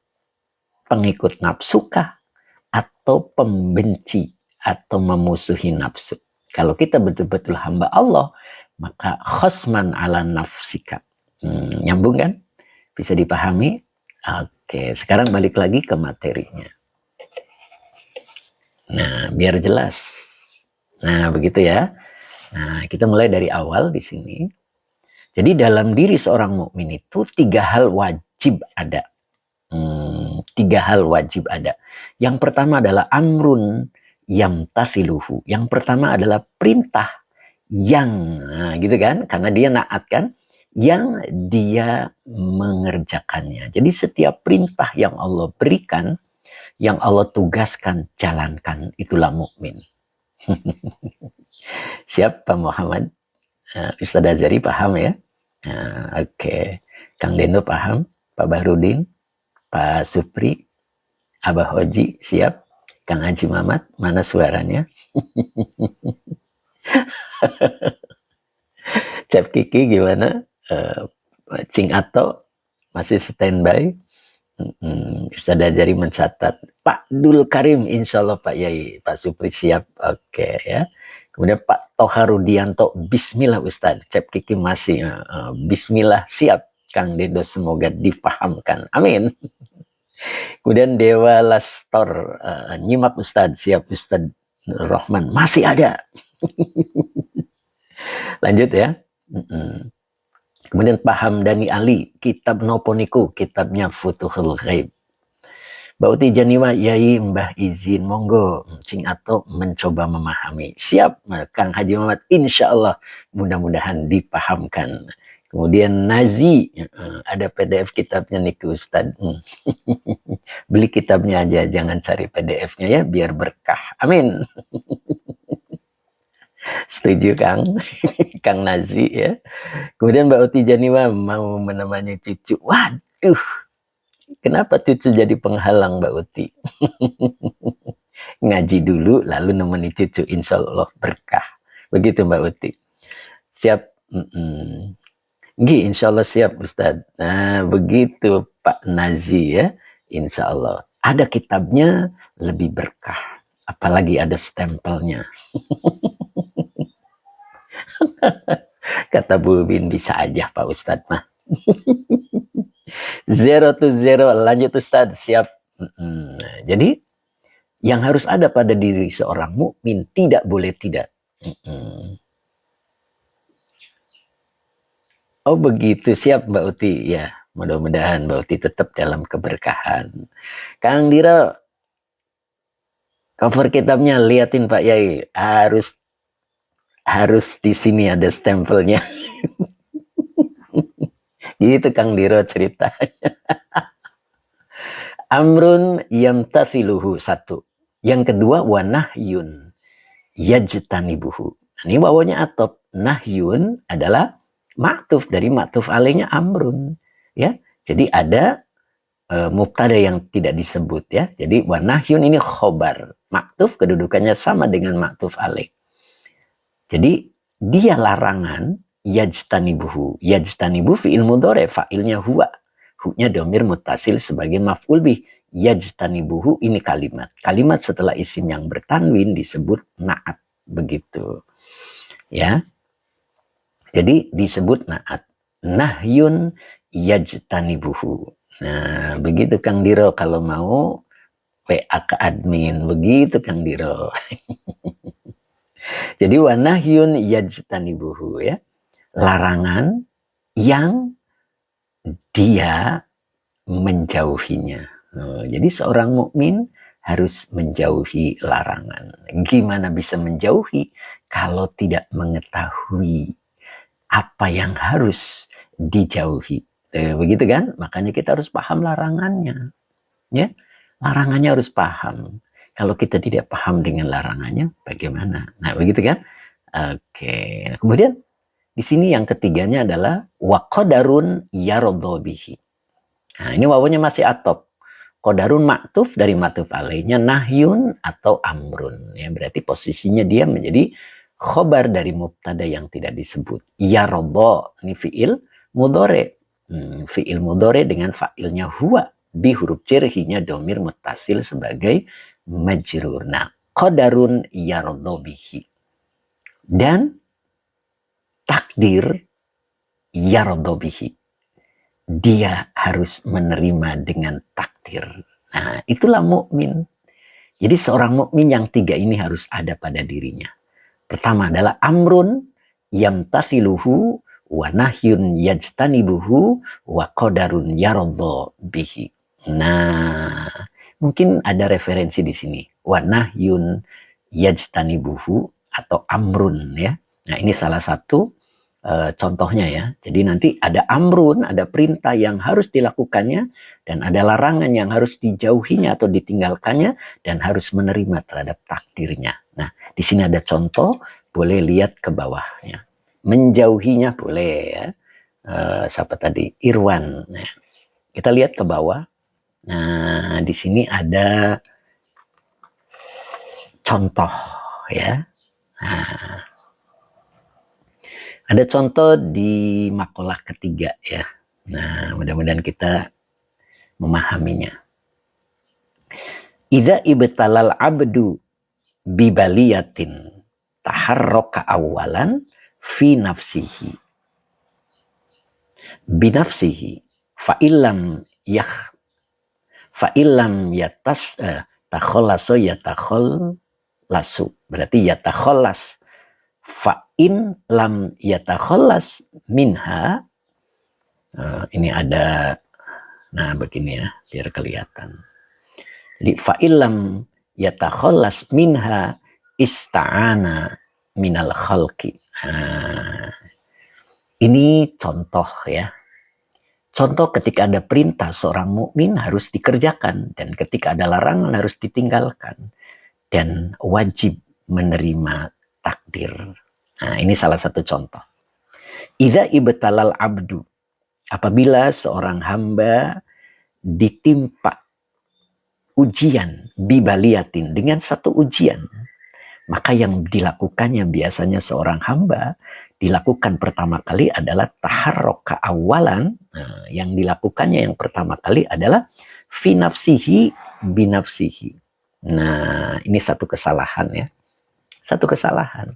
Pengikut nafsukah? Atau pembenci? Atau memusuhi nafsu? Kalau kita betul-betul hamba Allah, maka khosman ala nafsika. Nyambung kan? Bisa dipahami? Oke, sekarang balik lagi ke materinya. Nah, biar jelas. Nah, begitu ya. Nah, kita mulai dari awal di sini. Jadi dalam diri seorang mukmin itu 3 hal wajib ada. 3 hal wajib ada. Yang pertama adalah amrun yamtathiluhu. Yang pertama adalah perintah yang, nah, gitu kan? Karena dia naat kan? Yang dia mengerjakannya. Jadi setiap perintah yang Allah berikan, yang Allah tugaskan, jalankan, itulah mukmin. Siap Pak Muhammad? Ustaz Azhari paham ya? Oke. Kang Dendo paham? Pak Bahrudin? Pak Supri? Abah Hoji siap? Kang Haji Mamat, mana suaranya? Cep Kiki gimana? Cing Ato masih standby. Ustaz Azhari mencatat. Pak Dul Karim, insya Allah Pak Yai. Pak Supri siap. Oke ya. Kemudian Pak Toharudianto, bismillah Ustaz. Cep Kiki masih. Bismillah siap. Kang Dedo semoga dipahamkan. Amin. Kemudian Dewa Lastor, nyimak Ustaz. Siap Ustaz Rahman. Masih ada. Lanjut ya. Kemudian Pak Hamdani Ali, kitab Noponiku, kitabnya Futuhul Ghaib. Bauti Janiwa, Yai Mbah izin, monggo, Cing Ato mencoba memahami. Siap, Kang Haji Muhammad, insya Allah mudah-mudahan dipahamkan. Kemudian Nazi, ada PDF kitabnya nih Ustaz. Beli kitabnya aja, jangan cari PDF-nya ya, biar berkah. Amin. Setuju Kang? Kang Nazi ya. Kemudian Mbak Uti Janiwa mau menemani cucu. Waduh, kenapa cucu jadi penghalang Mbak Uti? Ngaji dulu lalu nemani cucu, insya Allah berkah. Begitu Mbak Uti. Siap? Nggih, insya Allah siap Ustadz. Nah begitu Pak Nazi ya. Insya Allah. Ada kitabnya lebih berkah. Apalagi ada stempelnya. Kata Bu Bin, bisa aja Pak Ustadz mah. 0 to 0, lanjut Ustadz, siap. Jadi yang harus ada pada diri seorang mukmin tidak boleh tidak. Oh begitu, siap Mbak Uti ya. Mudah-mudahan Mbak Uti tetap dalam keberkahan. Kang Dira, cover kitabnya liatin Pak Yai, harus di sini ada stempelnya. Gitu Kang Diro ceritanya. Amrun yamtathiluhu, 1. Yang kedua wanahyun yajtanibuhu. Ini wawanya atop. Nahyun adalah maktuf dari maktuf alaihnya amrun. Ya, jadi ada mubtada yang tidak disebut ya. Jadi wanahyun ini khobar. maktuf kedudukannya sama dengan maktuf alaih. Jadi dia larangan yajtanibuhu. Yajtanibu fi'il mudhari, fa'ilnya huwa. Hu-nya domir mutasil sebagai maf'ul bih. Yajtanibuhu ini kalimat. Kalimat setelah isim yang bertanwin disebut na'at. Begitu. Ya. Jadi disebut na'at. Nahyun yajtanibuhu. Nah, begitu Kang Diro kalau mau WA ke admin. Begitu Kang Diro. Jadi wa nahyun yajtanibuhu ya. Larangan yang dia menjauhinya. Jadi seorang mukmin harus menjauhi larangan. Gimana bisa menjauhi kalau tidak mengetahui apa yang harus dijauhi? Begitu kan? Makanya kita harus paham larangannya. Ya, larangannya harus paham. Kalau kita tidak paham dengan larangannya, bagaimana? Nah, begitu kan? Oke. Kemudian di sini yang ketiganya adalah waqadarun yaradhu bihi. Nah, ini wawunya masih atop. Qadarun maktuf dari maktuf alaihnya nahyun atau amrun. Ya, berarti posisinya dia menjadi khobar dari mubtada yang tidak disebut. Yaradhu, ini fi'il mudhari. Fi'il mudhari dengan fa'ilnya huwa. Bi huruf cerhinya domir mutasil sebagai majrur. Nah, qadarun yaradhu bihi. Dan takdir yaradhu bihi. Dia harus menerima dengan takdir. Nah, itulah mukmin. Jadi seorang mukmin yang tiga ini harus ada pada dirinya. Pertama adalah amrun yamtathiluhu wa nahyun yajtanibuhu wa qadarun yaradhu bihi. Nah, mungkin ada referensi di sini. Wa nahyun yajtanibuhu atau amrun ya. Nah, ini salah satu contohnya ya. Jadi nanti ada amrun, ada perintah yang harus dilakukannya dan ada larangan yang harus dijauhinya atau ditinggalkannya dan harus menerima terhadap takdirnya. Nah, di sini ada contoh, boleh lihat ke bawahnya. Menjauhinya boleh ya. Siapa tadi? Irwan. Nah, kita lihat ke bawah. Nah, di sini ada contoh ya. Nah, ada contoh di makalah ketiga ya. Nah, mudah-mudahan kita memahaminya. Idza ibtalal abdu bibaliyatin taharraka awalan fi nafsihi. Binafsihi fa illam takhallasu yatakhallasu. Berarti yatakhallas. Fa in lam yatakhallas minha, ini ada, nah begini ya biar kelihatan. Jadi fa in lam yatakhallas minha ista'ana minal khalqi. Ini contoh ya. Contoh ketika ada perintah seorang mukmin harus dikerjakan dan ketika ada larangan harus ditinggalkan dan wajib menerima takdir. Nah, ini salah satu contoh. Idza ibtalal abdu, apabila seorang hamba ditimpa ujian bibaliatin dengan satu ujian, maka yang dilakukannya biasanya seorang hamba dilakukan pertama kali adalah taharroka awalan. Nah, yang dilakukannya yang pertama kali adalah fi nafsihi binafsihi. Nah, ini satu kesalahan ya. Satu kesalahan.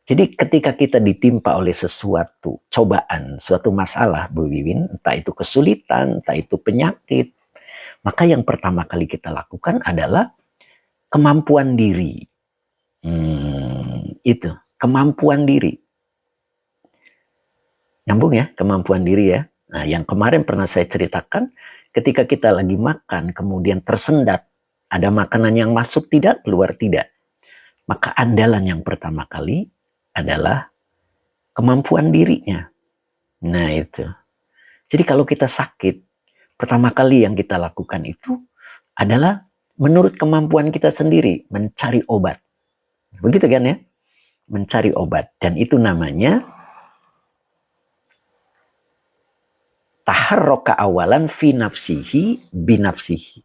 Jadi ketika kita ditimpa oleh sesuatu cobaan, suatu masalah, Bu Wiwin, entah itu kesulitan, entah itu penyakit, maka yang pertama kali kita lakukan adalah kemampuan diri. Itu, kemampuan diri. Nyambung ya, kemampuan diri ya. Nah, yang kemarin pernah saya ceritakan, ketika kita lagi makan, kemudian tersendat, ada makanan yang masuk tidak, keluar tidak. Maka andalan yang pertama kali adalah kemampuan dirinya. Nah itu. Jadi kalau kita sakit, pertama kali yang kita lakukan itu adalah menurut kemampuan kita sendiri, mencari obat. Begitu kan ya? Mencari obat. Dan itu namanya taharroka awalan fi nafsihi binafsihi.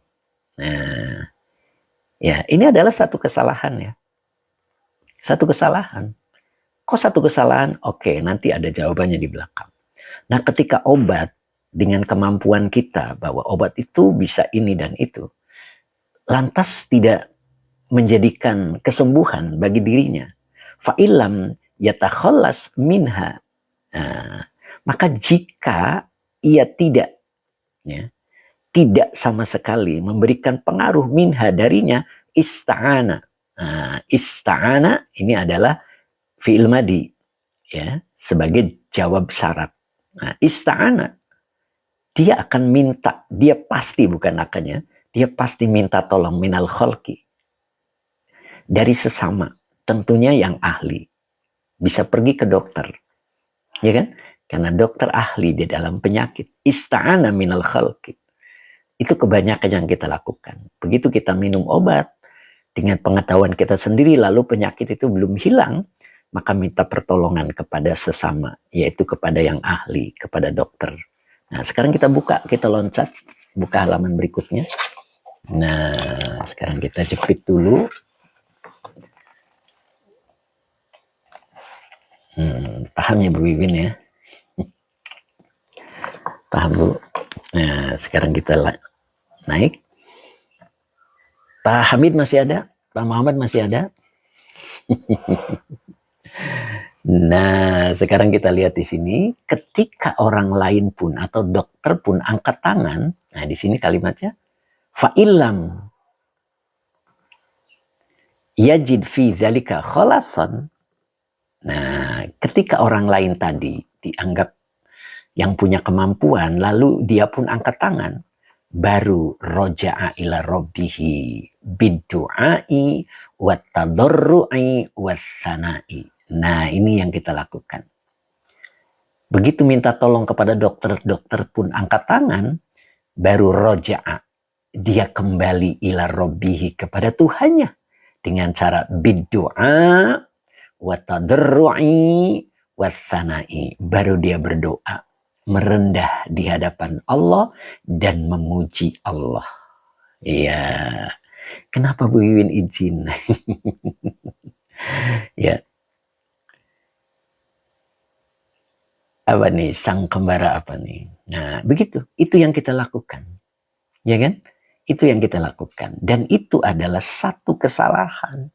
Nah, Ya, ini adalah satu kesalahan ya. Satu kesalahan. Kok satu kesalahan? Oke, nanti ada jawabannya di belakang. Nah, ketika obat dengan kemampuan kita bahwa obat itu bisa ini dan itu, lantas tidak menjadikan kesembuhan bagi dirinya. Fa'ilam yatakhallas minha. Nah, maka jika ia tidak ya, tidak sama sekali memberikan pengaruh minha darinya, ista'ana. Nah, ista'ana ini adalah fi'il madi ya, sebagai jawab syarat. Nah, ista'ana dia akan minta, dia pasti bukan akannya, dia pasti minta tolong minal khalqi dari sesama, tentunya yang ahli. Bisa pergi ke dokter, ya kan? Karena dokter ahli di dalam penyakit. Ista'ana minal khalqi. Itu kebanyakan yang kita lakukan. Begitu kita minum obat, dengan pengetahuan kita sendiri, lalu penyakit itu belum hilang, maka minta pertolongan kepada sesama, yaitu kepada yang ahli, kepada dokter. Nah, sekarang kita buka, kita loncat, buka halaman berikutnya. Nah, sekarang kita jepit dulu. Paham ya Bu Wiwin ya? Paham Bu? Nah, sekarang kita naik. Pak Hamid masih ada? Pak Muhammad masih ada? Nah, sekarang kita lihat di sini, ketika orang lain pun atau dokter pun angkat tangan, nah di sini kalimatnya, fa'ilam yajid fi dzalika khalasan. Nah, ketika orang lain tadi dianggap yang punya kemampuan, lalu dia pun angkat tangan, baru roja'a ila rabbihi biddu'ai wattadarru'i wassana'i. Nah, ini yang kita lakukan. Begitu minta tolong kepada dokter, dokter pun angkat tangan, baru roja'a, dia kembali ila rabbihi, kepada Tuhannya, dengan cara biddu'a wattadarru'i wassana'i. Baru dia berdoa, merendah di hadapan Allah dan memuji Allah. Iya. Kenapa Bu Wiwin izin? Ya. Apa nih? Sang kembara apa nih? Nah, begitu. Itu yang kita lakukan. Ya kan? Itu yang kita lakukan. Dan itu adalah satu kesalahan.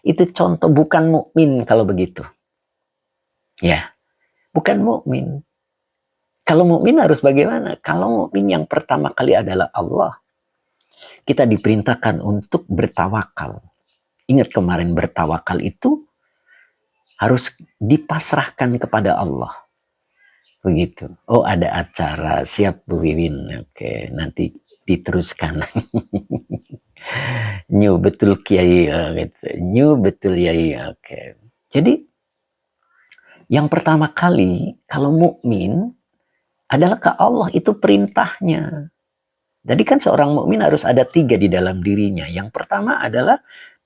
Itu contoh bukan mukmin kalau begitu. Ya. Bukan mukmin. Kalau mukmin harus bagaimana? Kalau mukmin yang pertama kali adalah Allah. Kita diperintahkan untuk bertawakal. Ingat kemarin bertawakal itu harus dipasrahkan kepada Allah. Begitu. Oh, ada acara, siap Bu Wiwin. Oke, nanti diteruskan. New betul Kiai, gitu. New betul Yai. Oke. Jadi yang pertama kali kalau mukmin adalah ke Allah, itu perintahnya. Jadi kan seorang mukmin harus ada 3 di dalam dirinya. Yang pertama adalah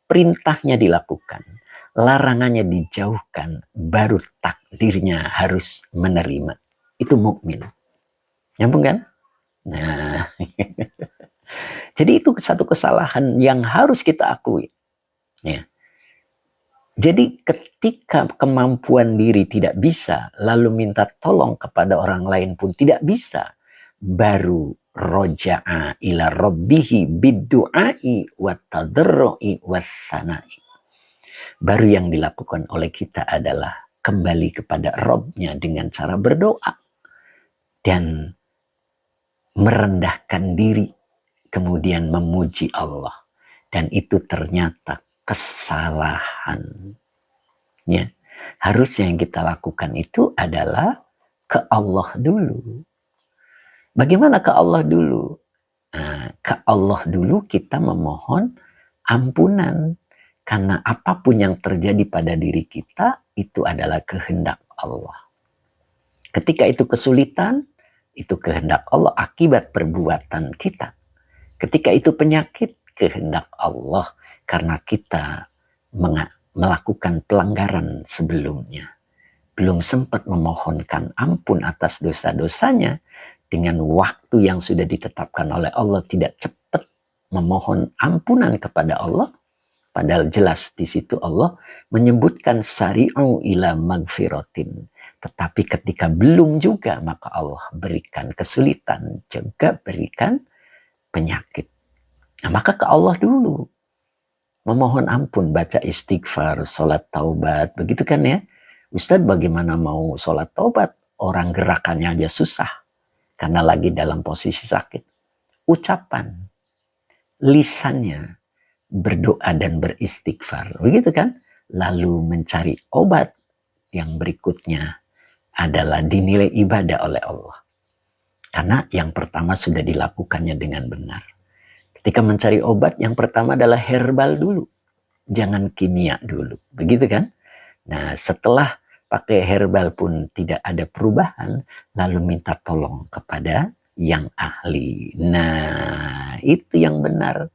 perintahnya dilakukan, larangannya dijauhkan, baru takdirnya harus menerima. Itu mukmin. Nyambung kan? Nah, jadi itu satu kesalahan yang harus kita akui. Ya. Jadi ketika kemampuan diri tidak bisa, lalu minta tolong kepada orang lain pun tidak bisa, baru roja'a ila rabbihi biddu'ai wattadarru'i wassana'i. Baru yang dilakukan oleh kita adalah kembali kepada Rabb-nya dengan cara berdoa dan merendahkan diri, kemudian memuji Allah. Dan itu ternyata kesalahan. Ya. Harusnya yang kita lakukan itu adalah ke Allah dulu. Bagaimana ke Allah dulu? Nah, ke Allah dulu kita memohon ampunan. Karena apapun yang terjadi pada diri kita, itu adalah kehendak Allah. Ketika itu kesulitan, itu kehendak Allah akibat perbuatan kita. Ketika itu penyakit, kehendak Allah karena kita melakukan pelanggaran sebelumnya. Belum sempat memohonkan ampun atas dosa-dosanya, dengan waktu yang sudah ditetapkan oleh Allah tidak cepat memohon ampunan kepada Allah, padahal jelas di situ Allah menyebutkan sari'u ila magfiratin. Tetapi ketika belum juga, maka Allah berikan kesulitan, juga berikan penyakit. Nah, maka ke Allah dulu. Memohon ampun, baca istighfar, sholat taubat, begitu kan ya. Ustadz bagaimana mau sholat taubat? Orang gerakannya aja susah, karena lagi dalam posisi sakit. Ucapan, lisannya, berdoa dan beristighfar, begitu kan? Lalu mencari obat yang berikutnya adalah dinilai ibadah oleh Allah. Karena yang pertama sudah dilakukannya dengan benar. Ketika mencari obat, yang pertama adalah herbal dulu. Jangan kimia dulu, begitu kan? Nah, setelah pakai herbal pun tidak ada perubahan, lalu minta tolong kepada yang ahli. Nah, itu yang benar.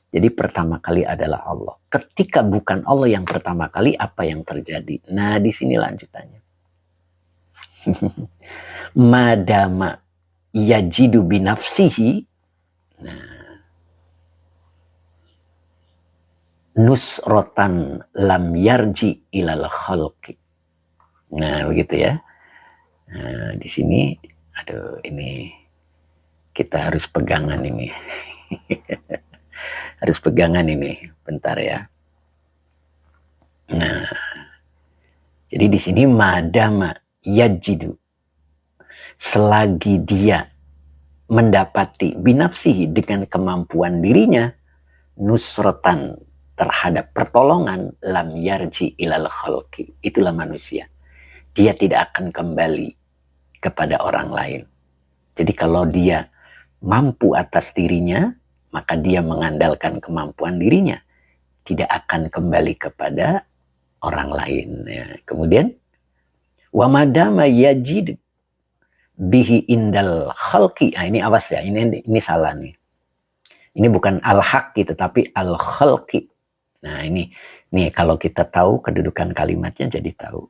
Jadi pertama kali adalah Allah. Ketika bukan Allah yang pertama kali, apa yang terjadi? Nah, di sini lanjutannya. Madama yajidu binafsihi, nah, nusrotan lam yarji ilal khalqi. Nah, begitu ya. Nah, di sini, aduh, ini kita harus pegangan ini. Harus pegangan ini, bentar ya. Nah, jadi di sini madama yajidu, selagi dia mendapati binafsihi dengan kemampuan dirinya, nusrotan terhadap pertolongan, lam yarji ilal khalqi, itulah manusia. Dia tidak akan kembali kepada orang lain. Jadi kalau dia mampu atas dirinya, maka dia mengandalkan kemampuan dirinya, tidak akan kembali kepada orang lain. Ya. Kemudian, wa madama yajid bihi indal khalqi. Nah, ini awas ya, ini salah nih. Ini bukan al-haqqi tetapi al-khalqi. Nah, ini kalau kita tahu kedudukan kalimatnya jadi tahu.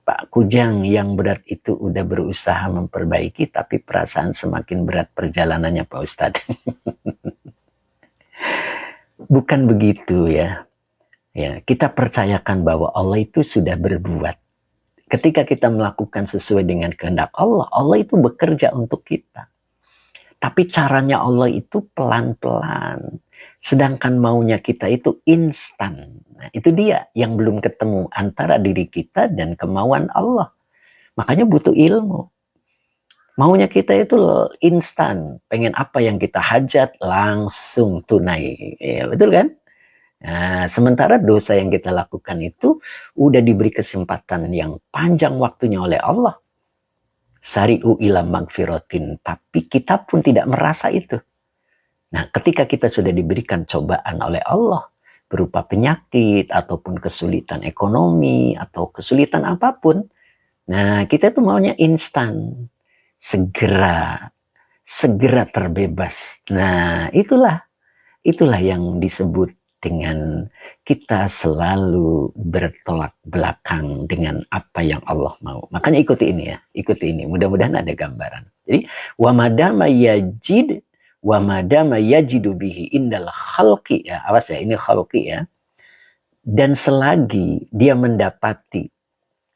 Pak Kujang, yang berat itu udah berusaha memperbaiki, tapi perasaan semakin berat perjalanannya Pak Ustadz. Bukan begitu ya. Ya, kita percayakan bahwa Allah itu sudah berbuat. Ketika kita melakukan sesuai dengan kehendak Allah, Allah itu bekerja untuk kita. Tapi caranya Allah itu pelan-pelan. Sedangkan maunya kita itu instan. Nah, itu dia yang belum ketemu antara diri kita dan kemauan Allah. Makanya butuh ilmu. Maunya kita itu instan. Pengen apa yang kita hajat langsung tunai. Ya, betul kan? Nah, sementara dosa yang kita lakukan itu udah diberi kesempatan yang panjang waktunya oleh Allah. Sari'u ila magfiratin. Tapi kita pun tidak merasa itu. Nah, ketika kita sudah diberikan cobaan oleh Allah, berupa penyakit, ataupun kesulitan ekonomi, atau kesulitan apapun, nah, kita tuh maunya instan. Segera terbebas. Nah, itulah yang disebut dengan kita selalu bertolak belakang dengan apa yang Allah mau. Makanya ikuti ini ya, ikuti ini. Mudah-mudahan ada gambaran. Jadi, wa madama yajidu bihi indal khalqi, ya, awas ya, ini khalqi ya. Dan selagi dia mendapati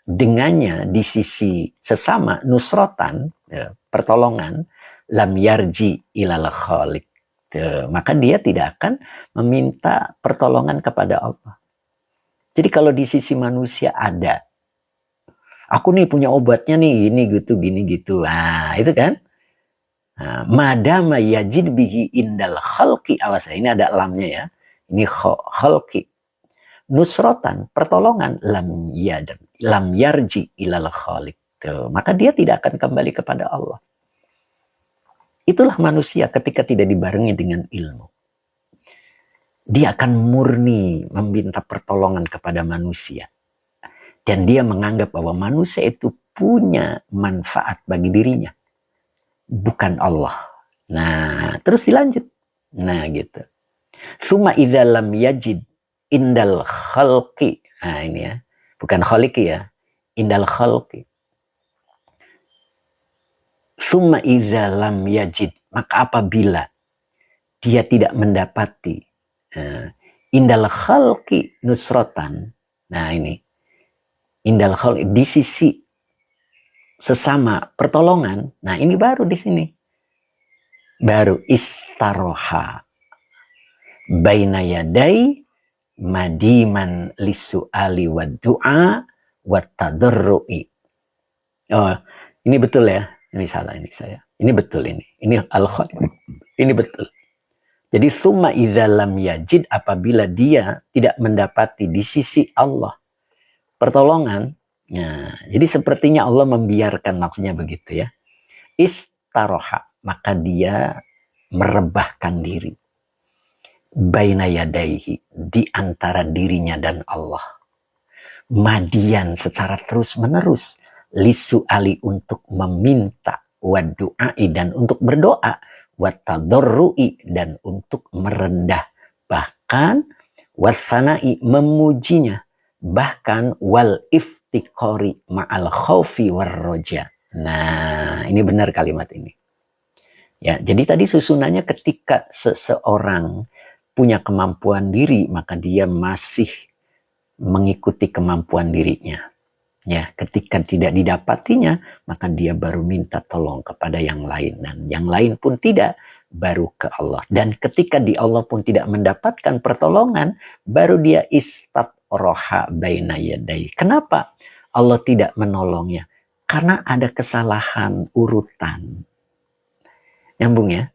dengannya di sisi sesama nusrotan, ya, pertolongan, lam yarji ilal khaliq, ya, maka dia tidak akan meminta pertolongan kepada Allah. Jadi kalau di sisi manusia ada, aku nih punya obatnya nih, gini gitu, nah itu kan. Nah, madama yajid bihi indal khalqi, awas ya, ini ada lamnya ya, ini khalqi, nusrotan, pertolongan, lam yarji ilal khaliq, maka dia tidak akan kembali kepada Allah. Itulah manusia ketika tidak dibarengi dengan ilmu. Dia akan murni meminta pertolongan kepada manusia. Dan dia menganggap bahwa manusia itu punya manfaat bagi dirinya, bukan Allah. Nah, terus dilanjut. Nah, gitu. Suma idza lam yajid indal khalqi. Nah, ini ya. Bukan khaliqi ya. Indal khalqi. Suma idza lam yajid. Maka apabila dia tidak mendapati indal khalqi nusrotan. Nah ini, indal khalqi, di sisi sesama pertolongan. Nah ini baru di sini. Baru istaroha baina yadai madiman lisu'ali wa du'a wa tadarru'i. Oh, ini betul ya. Ini salah ini saya. Ini betul ini. Ini al-khalq. Ini betul. Jadi summa idza lam yajid, apabila dia tidak mendapati di sisi Allah pertolongan. Nah, jadi sepertinya Allah membiarkan, maksudnya begitu ya. Istaroha, maka dia merebahkan diri. Baina yadaihi, di antara dirinya dan Allah. Madian, secara terus menerus. Lisu ali, untuk meminta. Wadu'ai, dan untuk berdoa. Watadorru'i, dan untuk merendah. Bahkan wasanai, memujinya. Bahkan wal iftiqori ma'al khawfi warroja. Nah, ini benar kalimat ini. Ya, jadi tadi susunannya ketika seseorang punya kemampuan diri, maka dia masih mengikuti kemampuan dirinya. Ya, ketika tidak didapatinya, maka dia baru minta tolong kepada yang lain, dan yang lain pun tidak, baru ke Allah. Dan ketika di Allah pun tidak mendapatkan pertolongan, baru dia istatroha baina yadai. Kenapa Allah tidak menolongnya? Karena ada kesalahan urutan. Nyambung ya?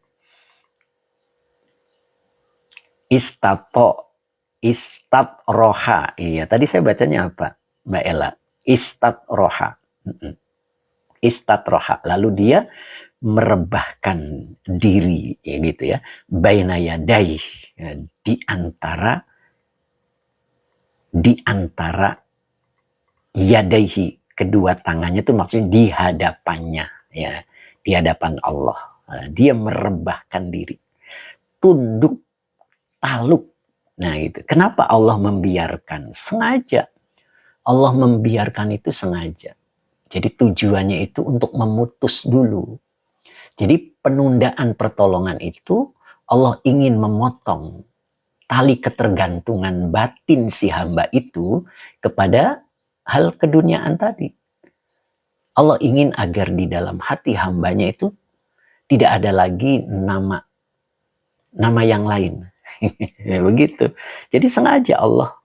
Istatroha. Iya, tadi saya bacanya apa, Mbak Ella? Istatroha. Istatroha. Lalu dia merebahkan diri, ya gitu ya. Baina yadai, ya, di antara yadaihi, kedua tangannya itu maksudnya di hadapannya, ya, di hadapan Allah. Dia merebahkan diri, tunduk, taluk. Nah itu. Kenapa Allah membiarkan? Sengaja. Allah membiarkan itu sengaja. Jadi tujuannya itu untuk memutus dulu. Jadi penundaan pertolongan itu Allah ingin memotong tali ketergantungan batin si hamba itu kepada hal keduniaan tadi. Allah ingin agar di dalam hati hambanya itu tidak ada lagi nama yang lain. Begitu. Jadi sengaja Allah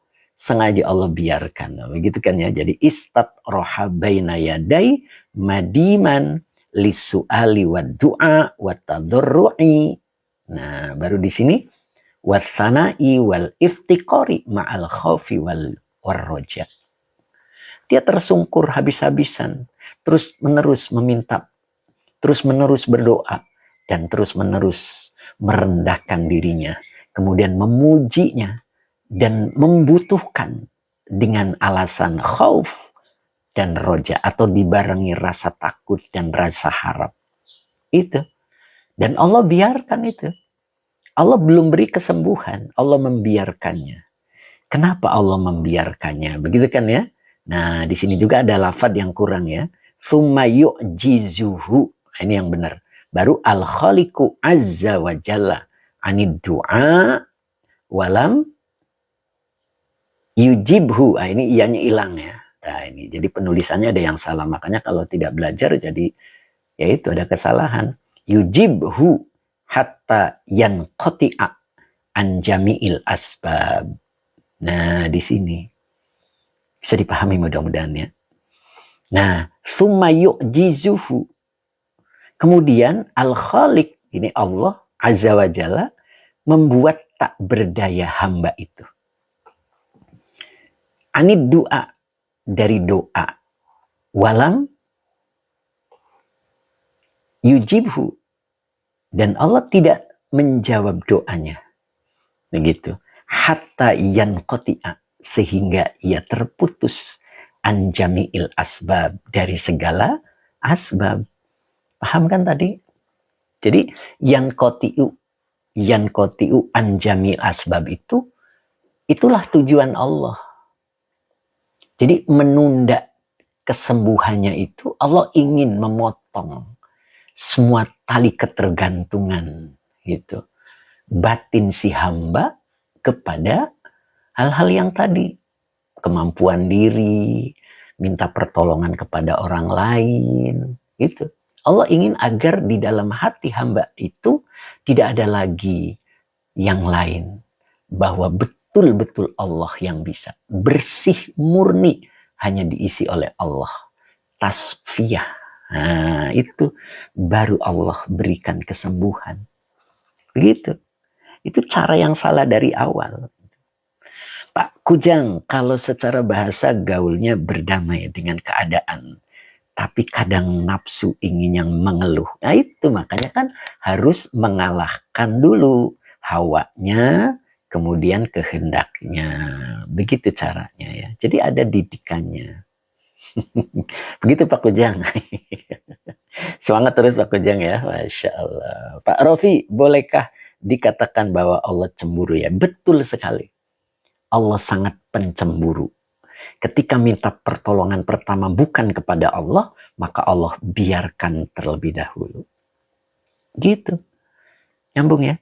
biarkan, begitu kan ya. Jadi istatroha baina yadai madiman lisu'ali wa du'a wa tadarru'i. Nah, baru di sini wasana'i wal iftiqori ma'al khawfi wal warroja. Dia tersungkur habis-habisan, terus menerus meminta, terus menerus berdoa, dan terus menerus merendahkan dirinya, kemudian memujinya, dan membutuhkan dengan alasan khauf dan roja, atau dibarengi rasa takut dan rasa harap. Itu. Dan Allah biarkan itu. Allah belum beri kesembuhan, Allah membiarkannya. Kenapa Allah membiarkannya? Begitu kan ya? Nah, di sini juga ada lafaz yang kurang ya. Tsumma yu'jizuhu. Ini yang benar. Baru al-khaliqu azza wa jalla anid du'a walam yujibhu. Nah, ini ianya hilang ya. Nah, ini jadi penulisannya ada yang salah. Makanya kalau tidak belajar jadi ya itu ada kesalahan. Yujibhu hatta yanqati'a an jami'il asbab. Nah, di sini bisa dipahami mudah-mudahan ya. Nah, summa yu'jizuhu. Kemudian al-khaliq, ini Allah azza wa jalla, membuat tak berdaya hamba itu. Anid doa, dari doa. Walam yujibhu, dan Allah tidak menjawab doanya. Begitu. Hatta yanqati'a, sehingga ia terputus an jami'il asbab, dari segala asbab. Paham kan tadi? Jadi yanqati'u an jami'il asbab itu, itulah tujuan Allah. Jadi menunda kesembuhannya itu, Allah ingin memotong semua tali ketergantungan gitu. batin si hamba kepada hal-hal yang tadi. Kemampuan diri, minta pertolongan kepada orang lain. Gitu. Allah ingin agar di dalam hati hamba itu tidak ada lagi yang lain. Bahwa betul-betul Allah yang bisa. Bersih, murni, hanya diisi oleh Allah. Tasfiyah. Nah, itu baru Allah berikan kesembuhan. Begitu. Itu cara yang salah dari awal. Pak Kujang, kalau secara bahasa gaulnya berdamai dengan keadaan. Tapi kadang nafsu ingin yang mengeluh. Nah itu makanya kan harus mengalahkan dulu hawanya, kemudian kehendaknya. Begitu caranya ya. Jadi ada didikannya. Begitu Pak Kujang. Semangat terus Pak Kujang ya. Masya Allah. Pak Rofi, bolehkah dikatakan bahwa Allah cemburu ya? Betul sekali. Allah sangat pencemburu. Ketika minta pertolongan pertama bukan kepada Allah, maka Allah biarkan terlebih dahulu. Gitu. Nyambung ya?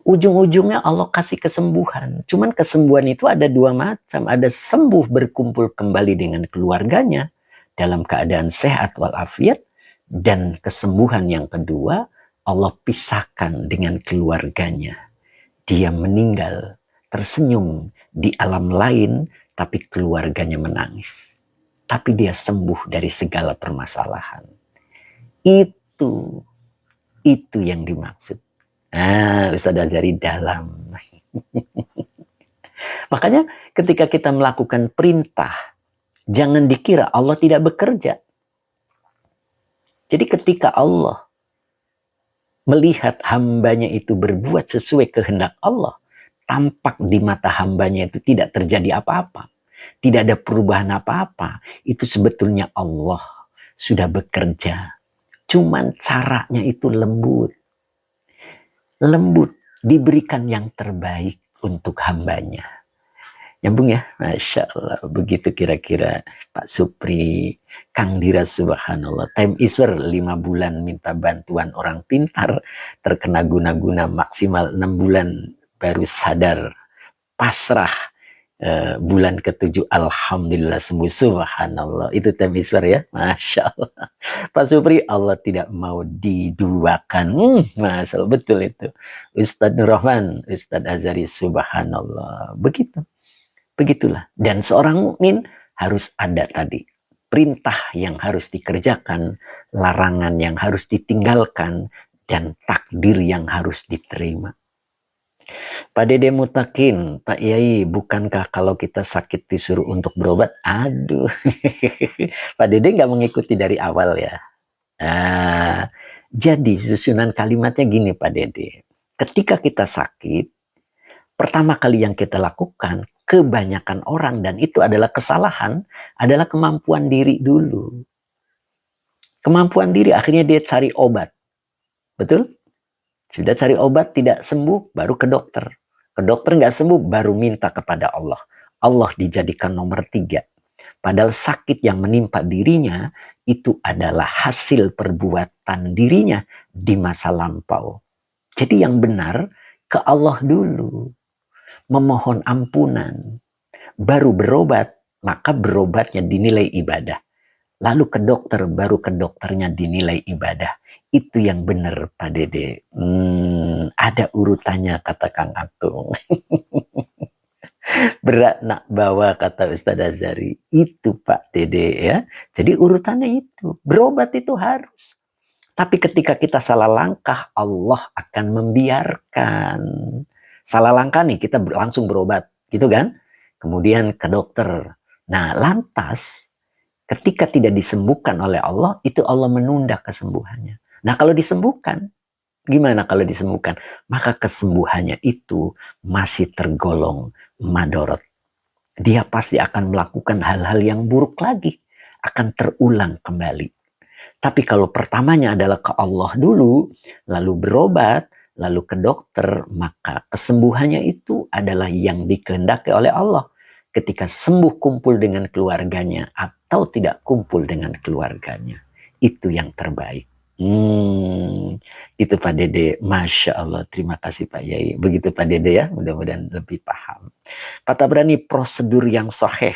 Ujung-ujungnya Allah kasih kesembuhan. Cuman kesembuhan itu ada dua macam. Ada sembuh berkumpul kembali dengan keluarganya dalam keadaan sehat walafiat. Dan kesembuhan yang kedua, Allah pisahkan dengan keluarganya. Dia meninggal, tersenyum di alam lain, tapi keluarganya menangis. Tapi dia sembuh dari segala permasalahan. Itu yang dimaksud. Nah, Ustaz Azhari dalam. Makanya ketika kita melakukan perintah, jangan dikira Allah tidak bekerja. Jadi ketika Allah melihat hambanya itu berbuat sesuai kehendak Allah, tampak di mata hambanya itu tidak terjadi apa-apa. Tidak ada perubahan apa-apa. Itu sebetulnya Allah sudah bekerja. Cuman caranya itu lembut. Lembut, diberikan yang terbaik untuk hambanya. Nyambung ya? Masya Allah. Begitu kira-kira Pak Supri. Kang Dira subhanallah. Time Iswer 5 bulan minta bantuan orang pintar. Terkena guna-guna maksimal 6 bulan. Baru sadar, pasrah, bulan ke-7 alhamdulillah sembuh, subhanallah. Itu temiswar ya, Masya Allah. Pak Supri, Allah tidak mau diduakan. Masya Allah, betul itu. Ustadz Nur Rahman, Ustadz Azhari, subhanallah. Begitulah. Dan seorang mukmin harus ada tadi. Perintah yang harus dikerjakan, larangan yang harus ditinggalkan, dan takdir yang harus diterima. Pak Dede Mutakin, Pak Yai, bukankah kalau kita sakit disuruh untuk berobat? Aduh, Pak Dede nggak mengikuti dari awal ya. Jadi susunan kalimatnya gini Pak Dede. Ketika kita sakit, pertama kali yang kita lakukan, kebanyakan orang, dan itu adalah kesalahan, adalah kemampuan diri dulu. Kemampuan diri, akhirnya dia cari obat. Betul? Sudah cari obat, tidak sembuh, baru ke dokter. Ke dokter nggak sembuh, baru minta kepada Allah. Allah dijadikan nomor 3. Padahal sakit yang menimpa dirinya, itu adalah hasil perbuatan dirinya di masa lampau. Jadi yang benar, ke Allah dulu. Memohon ampunan. Baru berobat, maka berobatnya dinilai ibadah. Lalu ke dokter, baru ke dokternya dinilai ibadah. Itu yang benar Pak Dede. Ada urutannya kata Kang Atung. Berat nak bawa kata Ustadz Azhari. Itu Pak Dede ya. Jadi urutannya itu. Berobat itu harus. Tapi ketika kita salah langkah, Allah akan membiarkan. Salah langkah nih, kita langsung berobat. Gitu kan? Kemudian ke dokter. Nah lantas, ketika tidak disembuhkan oleh Allah, itu Allah menunda kesembuhannya. Nah kalau disembuhkan, gimana kalau disembuhkan? Maka kesembuhannya itu masih tergolong madorot. Dia pasti akan melakukan hal-hal yang buruk lagi. Akan terulang kembali. Tapi kalau pertamanya adalah ke Allah dulu, lalu berobat, lalu ke dokter, maka kesembuhannya itu adalah yang dikehendaki oleh Allah. Ketika sembuh kumpul dengan keluarganya atau tidak kumpul dengan keluarganya. Itu yang terbaik. Itu Pak Dede, Masya Allah, terima kasih Pak Yai. Begitu Pak Dede ya, mudah-mudahan lebih paham. Pak Tabrani, prosedur yang sahih.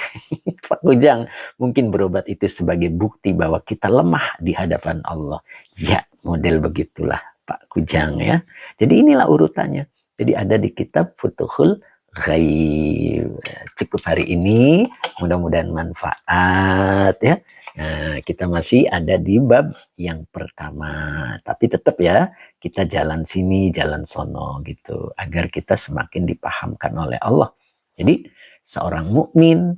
Pak Kujang, mungkin berobat itu sebagai bukti bahwa kita lemah di hadapan Allah. Ya, model begitulah Pak Kujang ya. Jadi inilah urutannya. Jadi ada di kitab Futuhul Ghaib. Cukup hari ini, mudah-mudahan manfaat ya. Nah, kita masih ada di bab yang pertama, tapi tetap ya kita jalan sini, jalan sono gitu, agar kita semakin dipahamkan oleh Allah. Jadi seorang mukmin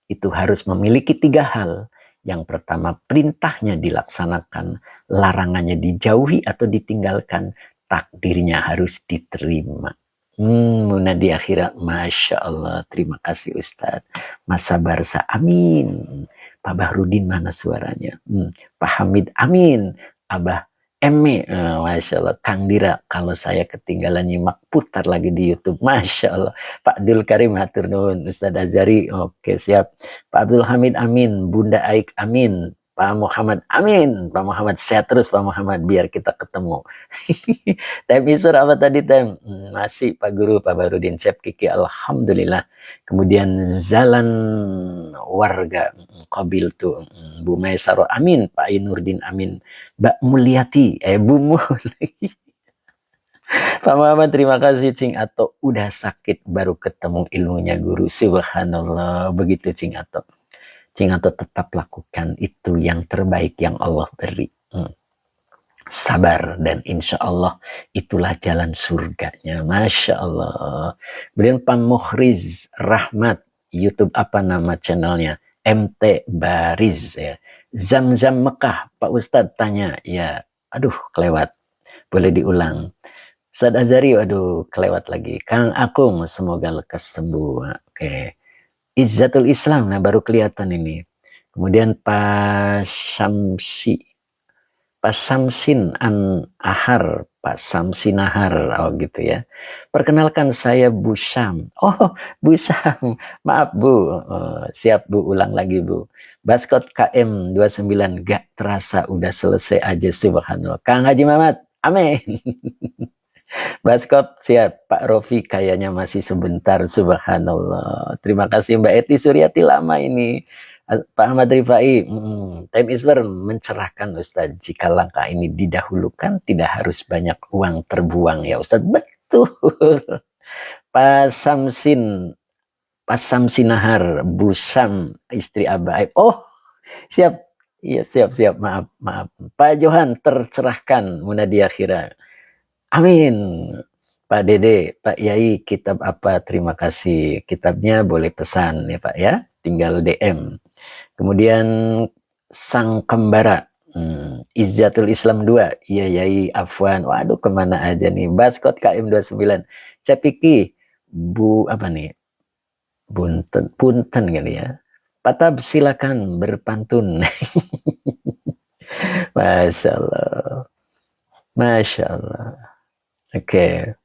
itu harus memiliki 3 hal. Yang pertama, perintahnya dilaksanakan, larangannya dijauhi atau ditinggalkan, takdirnya harus diterima. Munadi akhirat, Masya Allah, terima kasih Ustadz. Mas Sabarsa, amin. Pak Bahrudin mana suaranya? Pak Hamid, amin. Abah Eme, Masya Allah. Kang Dira, kalau saya ketinggalan nyimak, putar lagi di YouTube, Masya Allah. Pak Abdul Karim, hatur nuhun. Ustadz Azari, oke siap. Pak Abdul Hamid, amin. Bunda Aik, amin. Pak Muhammad, amin. Pak Muhammad, sehat terus Pak Muhammad, biar kita ketemu. Tem Iswar apa tadi Tem? Masih Pak Guru, Pak Barudin, Chef Kiki, Alhamdulillah. Kemudian Zalan Warga, Qabil tuh, Bu Maisaro, amin. Pak Ainurdin, amin. Mbak Mulyati, Bu Mul. Pak Muhammad, terima kasih Cing Ato. Udah sakit baru ketemu ilmunya guru. Subhanallah, begitu Cing Ato. Cing Ato tetap lakukan itu yang terbaik yang Allah beri. Sabar dan insya Allah itulah jalan surganya. Masya Allah. Kemudian Pak Muhriz Rahmat, YouTube apa nama channelnya? MT Bariz ya. Zam-Zam Mekah, Pak Ustadz tanya. Ya, aduh kelewat. Boleh diulang. Ustadz Azari, aduh kelewat lagi. Kang Akung, semoga lekas sembuh. Oke. Izzatul Islam, nah baru kelihatan ini. Kemudian Pak Samsin An Ahar, Pak Samsinahar, oh gitu ya. Perkenalkan saya Bu Syam. Oh, Bu Syam. Maaf Bu. Siap Bu, ulang lagi Bu. Baskot KM 29 gak terasa udah selesai aja, subhanallah. Kang Haji Mamat, amin. Baskot siap. Pak Rofi kayaknya masih sebentar, subhanallah. Terima kasih Mbak Eti Suryati, lama ini. Pak Ahmad Rifai, Time Isbar mencerahkan Ustadz, jika langkah ini didahulukan tidak harus banyak uang terbuang ya Ustadz. Betul. Pak Samsinahar, Busam, istri Abah. Oh, siap. Iya, siap. Maaf. Pak Johan, tercerahkan Munadi Akhirah. Amin. Pak Dede, Pak Yai, kitab apa? Terima kasih. Kitabnya boleh pesan ya Pak ya. Tinggal DM. Kemudian Sang Kembara, Izzatul Islam 2, iya Yai Afwan, waduh kemana aja nih, Baskot KM 29, Cepiki, Bu apa nih, Punten kali ya, Patab silakan berpantun. Masya Allah, Masya Allah, oke.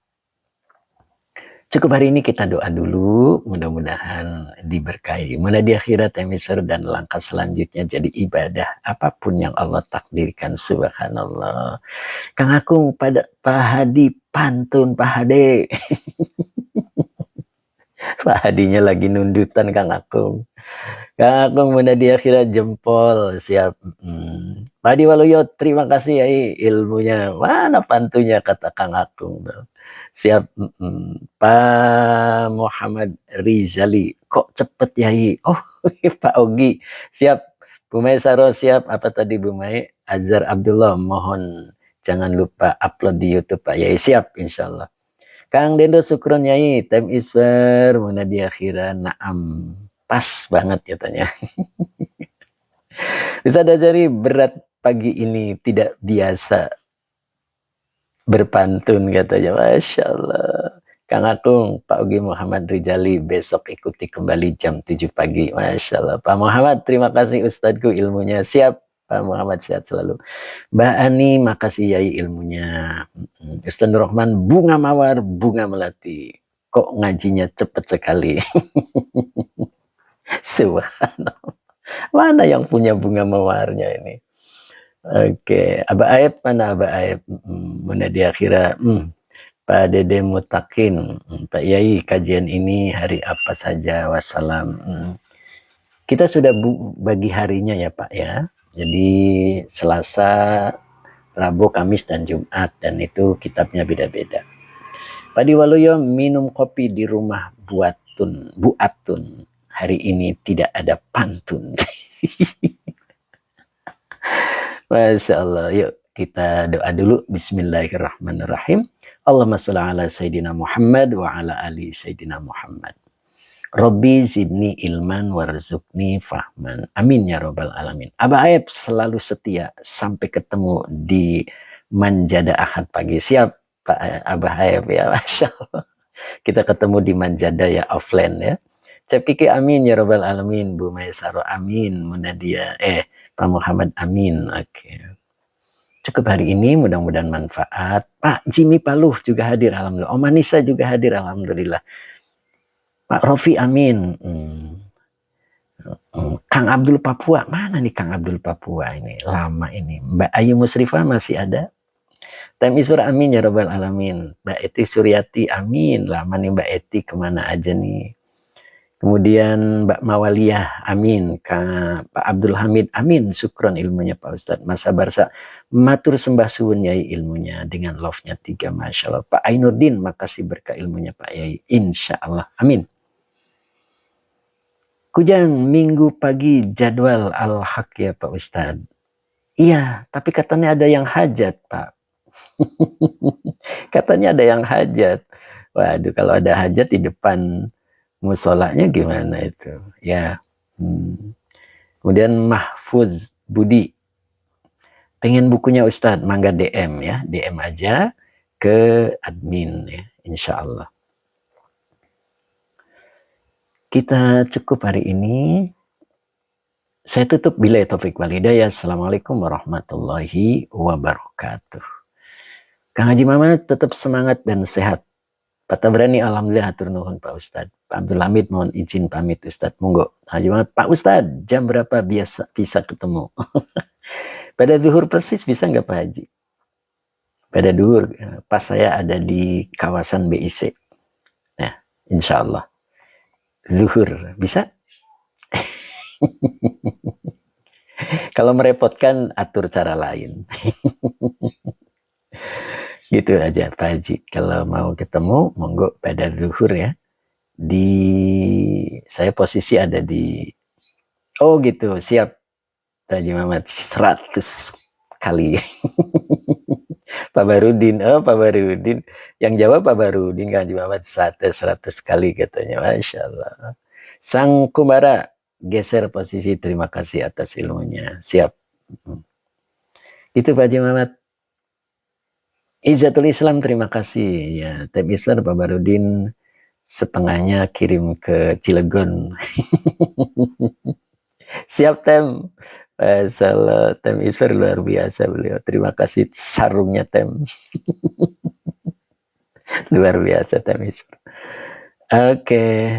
Cukup hari ini kita doa dulu, mudah-mudahan diberkahi. Mana di akhirat emisor dan langkah selanjutnya jadi ibadah apapun yang Allah takdirkan, subhanallah. Kang Akung, pada Pak Hadi pantun Pak Hade. Pak Hadinya lagi nundutan Kang Akung. Kang Akung mana di akhirat jempol, siap. Pak Hadi Waluyo, terima kasih ya ilmunya. Mana pantunya kata Kang Akung. Siap. Pak Muhammad Rizali, kok cepet Yai? Oh, Pak Ogi, siap. Bu Mai Saro, siap. Apa tadi Bu Mai? Azhar Abdullah, mohon jangan lupa upload di YouTube Pak Yai. Siap, insya Allah. Kang Dendo Sukron Yai, time iswar, mana di akhiran, naam. Pas banget katanya. Bisa dajari berat pagi ini tidak biasa. Berpantun katanya, Masya Allah. Kang Akung, Pak Ugi Muhammad Rijali, besok ikuti kembali jam 7 pagi. Masya Allah. Pak Muhammad, terima kasih Ustadku ilmunya. Siap, Pak Muhammad, sehat selalu. Mbak Ani, makasih Yai ilmunya. Ustaz Rahman, bunga mawar, bunga melati. Kok ngajinya cepet sekali. Subhanallah. Mana yang punya bunga mawarnya ini? Oke, Aba Aib mana Aba Aib? Mana dia kira? Pak Dede Mutakin, Pak Yai, kajian ini hari apa saja? Wassalam. Kita sudah bagi harinya ya Pak ya. Jadi Selasa, Rabu, Kamis, dan Jumat, dan itu kitabnya beda-beda. Pak Diwaluyo minum kopi di rumah Buatun. Hari ini tidak ada pantun. Masya Allah. Yuk kita doa dulu. Bismillahirrahmanirrahim. Allahumma sholli ala Sayyidina Muhammad wa ala ali Sayyidina Muhammad. Robbi zidni ilman warzuqni fahman. Amin ya robbal alamin. Aba Aib selalu setia sampai ketemu di Manjada Ahad pagi. Siap Pak Aba Aib ya, Masya Allah. Kita ketemu di Manjada ya, offline ya. Cepiki amin ya robbal alamin. Bu Maisaro amin. Munadia Pak Muhammad amin. Oke. Cukup hari ini, mudah-mudahan manfaat. Pak Jimmy Paluh juga hadir, alhamdulillah. Om Anissa juga hadir, alhamdulillah. Pak Rofi amin. Kang Abdul Papua, mana nih Kang Abdul Papua ini? Lama ini. Mbak Ayu Musrifah masih ada. Tem Isur amin ya robbal alamin. Mbak Eti Suryati amin. Lama nih Mbak Eti, kemana aja nih? Kemudian Mbak Mawaliyah amin. Pak Abdul Hamid amin. Syukron ilmunya Pak Ustadz. Masa Barsa matur sembah suwun Yai ilmunya dengan love-nya 3, Masya Allah. Pak Ainurdin makasih berkah ilmunya Pak Yai, insya Allah amin. Kujang minggu pagi jadwal al-haq ya Pak Ustadz. Iya, tapi katanya ada yang hajat Pak. Katanya ada yang hajat. Waduh, kalau ada hajat di depan musolanya gimana itu ya. Kemudian Mahfuz Budi, pengen bukunya Ustadz, mangga DM ya, DM aja ke admin ya, insya Allah. Kita cukup hari ini. Saya tutup billahi taufik wal hidayah. Assalamualaikum warahmatullahi wabarakatuh. Kang Haji Mamat tetap semangat dan sehat. Pak Tabrani alhamdulillah hatur nuhun Pak Ustadz. Pak Abdul Hamid mohon izin pamit Ustadz. Monggo. Haji Mamat, Pak Ustadz jam berapa bisa ketemu? Pada zuhur persis bisa nggak Pak Haji? Pada zuhur pas saya ada di kawasan BIC. Nah, insya Allah. Zuhur bisa? Kalau merepotkan atur cara lain. Gitu aja Pak Haji. Kalau mau ketemu monggo pada zuhur ya. Saya posisi ada di gitu, siap Pak Haji Mamat 100 kali. Pak Barudin, Pak Barudin yang jawab Pak Barudin, Kang Haji Mamat 100 kali katanya, Masya Allah. Sang Kumbara geser posisi, terima kasih atas ilmunya, siap. Itu Pak Haji Mamat. Izzatul Islam terima kasih ya. Tem Islam Pak Barudin setengahnya kirim ke Cilegon. Siap Tem. Salah Tem Isfar luar biasa beliau. Terima kasih sarungnya Tem. Luar biasa Tem Isfar. Oke.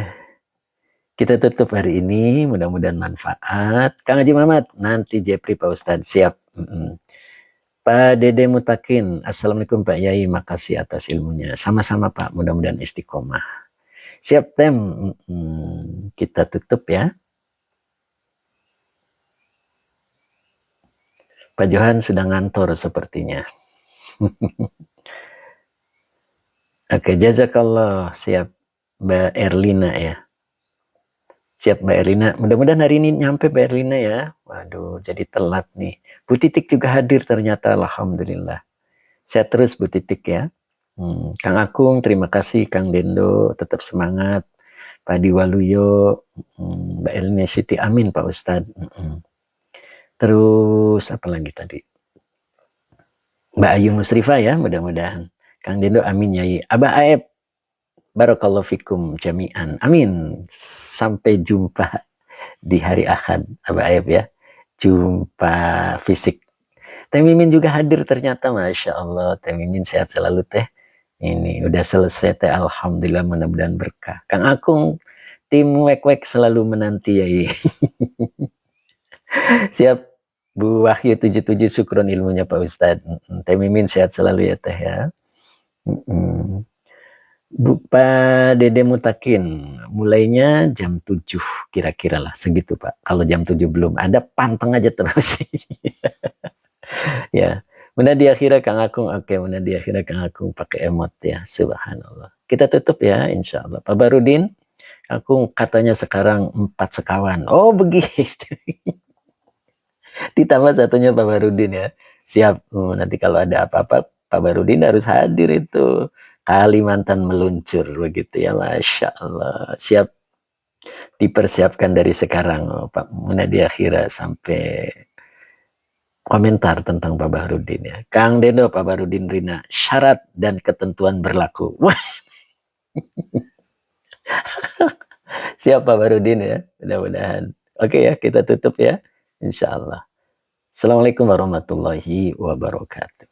Kita tutup hari ini. Mudah-mudahan manfaat. Kang Haji Mamat. Nanti Jepri Pak Ustadz. Siap. Pak Dede Mutakin. Assalamualaikum Pak Yai. Makasih atas ilmunya. Sama-sama Pak. Mudah-mudahan istiqomah. Siap Tem. Kita tutup ya. Pak Johan sedang ngantor sepertinya. Oke, jazakallah. Siap Mbak Erlina ya. Siap Mbak Erlina. Mudah-mudahan hari ini nyampe Mbak Erlina ya. Waduh, jadi telat nih. Bu Titik juga hadir ternyata, alhamdulillah. Saya terus Bu Titik ya. Kang Akung, terima kasih. Kang Dendo, tetap semangat. Pak Diwaluyo, Mbak Erlina Siti, amin Pak Ustadz. Terus apa lagi tadi? Mbak Ayu Musrifah ya, mudah-mudahan. Kang Dendo amin Yai. Aba Aib, barakallahu fikum jami'an. Amin. Sampai jumpa di hari Ahad, Aba Aib ya. Jumpa fisik. Teh Mimin juga hadir ternyata, Masya Allah. Teh Mimin sehat selalu Teh. Ini udah selesai Teh, alhamdulillah, mudah-mudahan berkah. Kang Akung, tim wek-wek selalu menanti Yai. Siap. Bu Wahyu 77 syukron ilmunya Pak Ustadz. Teh Mimin sehat selalu ya Teh ya. Bu Pak Dede Mutakin, mulainya jam 7 kira-kira lah segitu Pak. Kalau jam 7 belum ada, panteng aja terus. Ya, mana di akhirnya Kang Akung, oke, mana di akhirnya Kang Akung pakai emot ya, subhanallah. Kita tutup ya, insya Allah. Pak Barudin, Akung katanya sekarang 4 sekawan. Oh begitu. Ditambah satunya Pak Barudin ya. Siap, nanti kalau ada apa-apa, Pak Barudin harus hadir itu. Kalimantan meluncur begitu ya, Masya Allah. Siap dipersiapkan dari sekarang, Pak Munadi Akhira sampai komentar tentang Pak Bahrudin ya. Kang Dedo, Pak Bahrudin Rina, syarat dan ketentuan berlaku. Wah, siap Pak Bahrudin ya, mudah-mudahan. Oke ya, kita tutup ya, insya Allah. Assalamualaikum warahmatullahi wabarakatuh.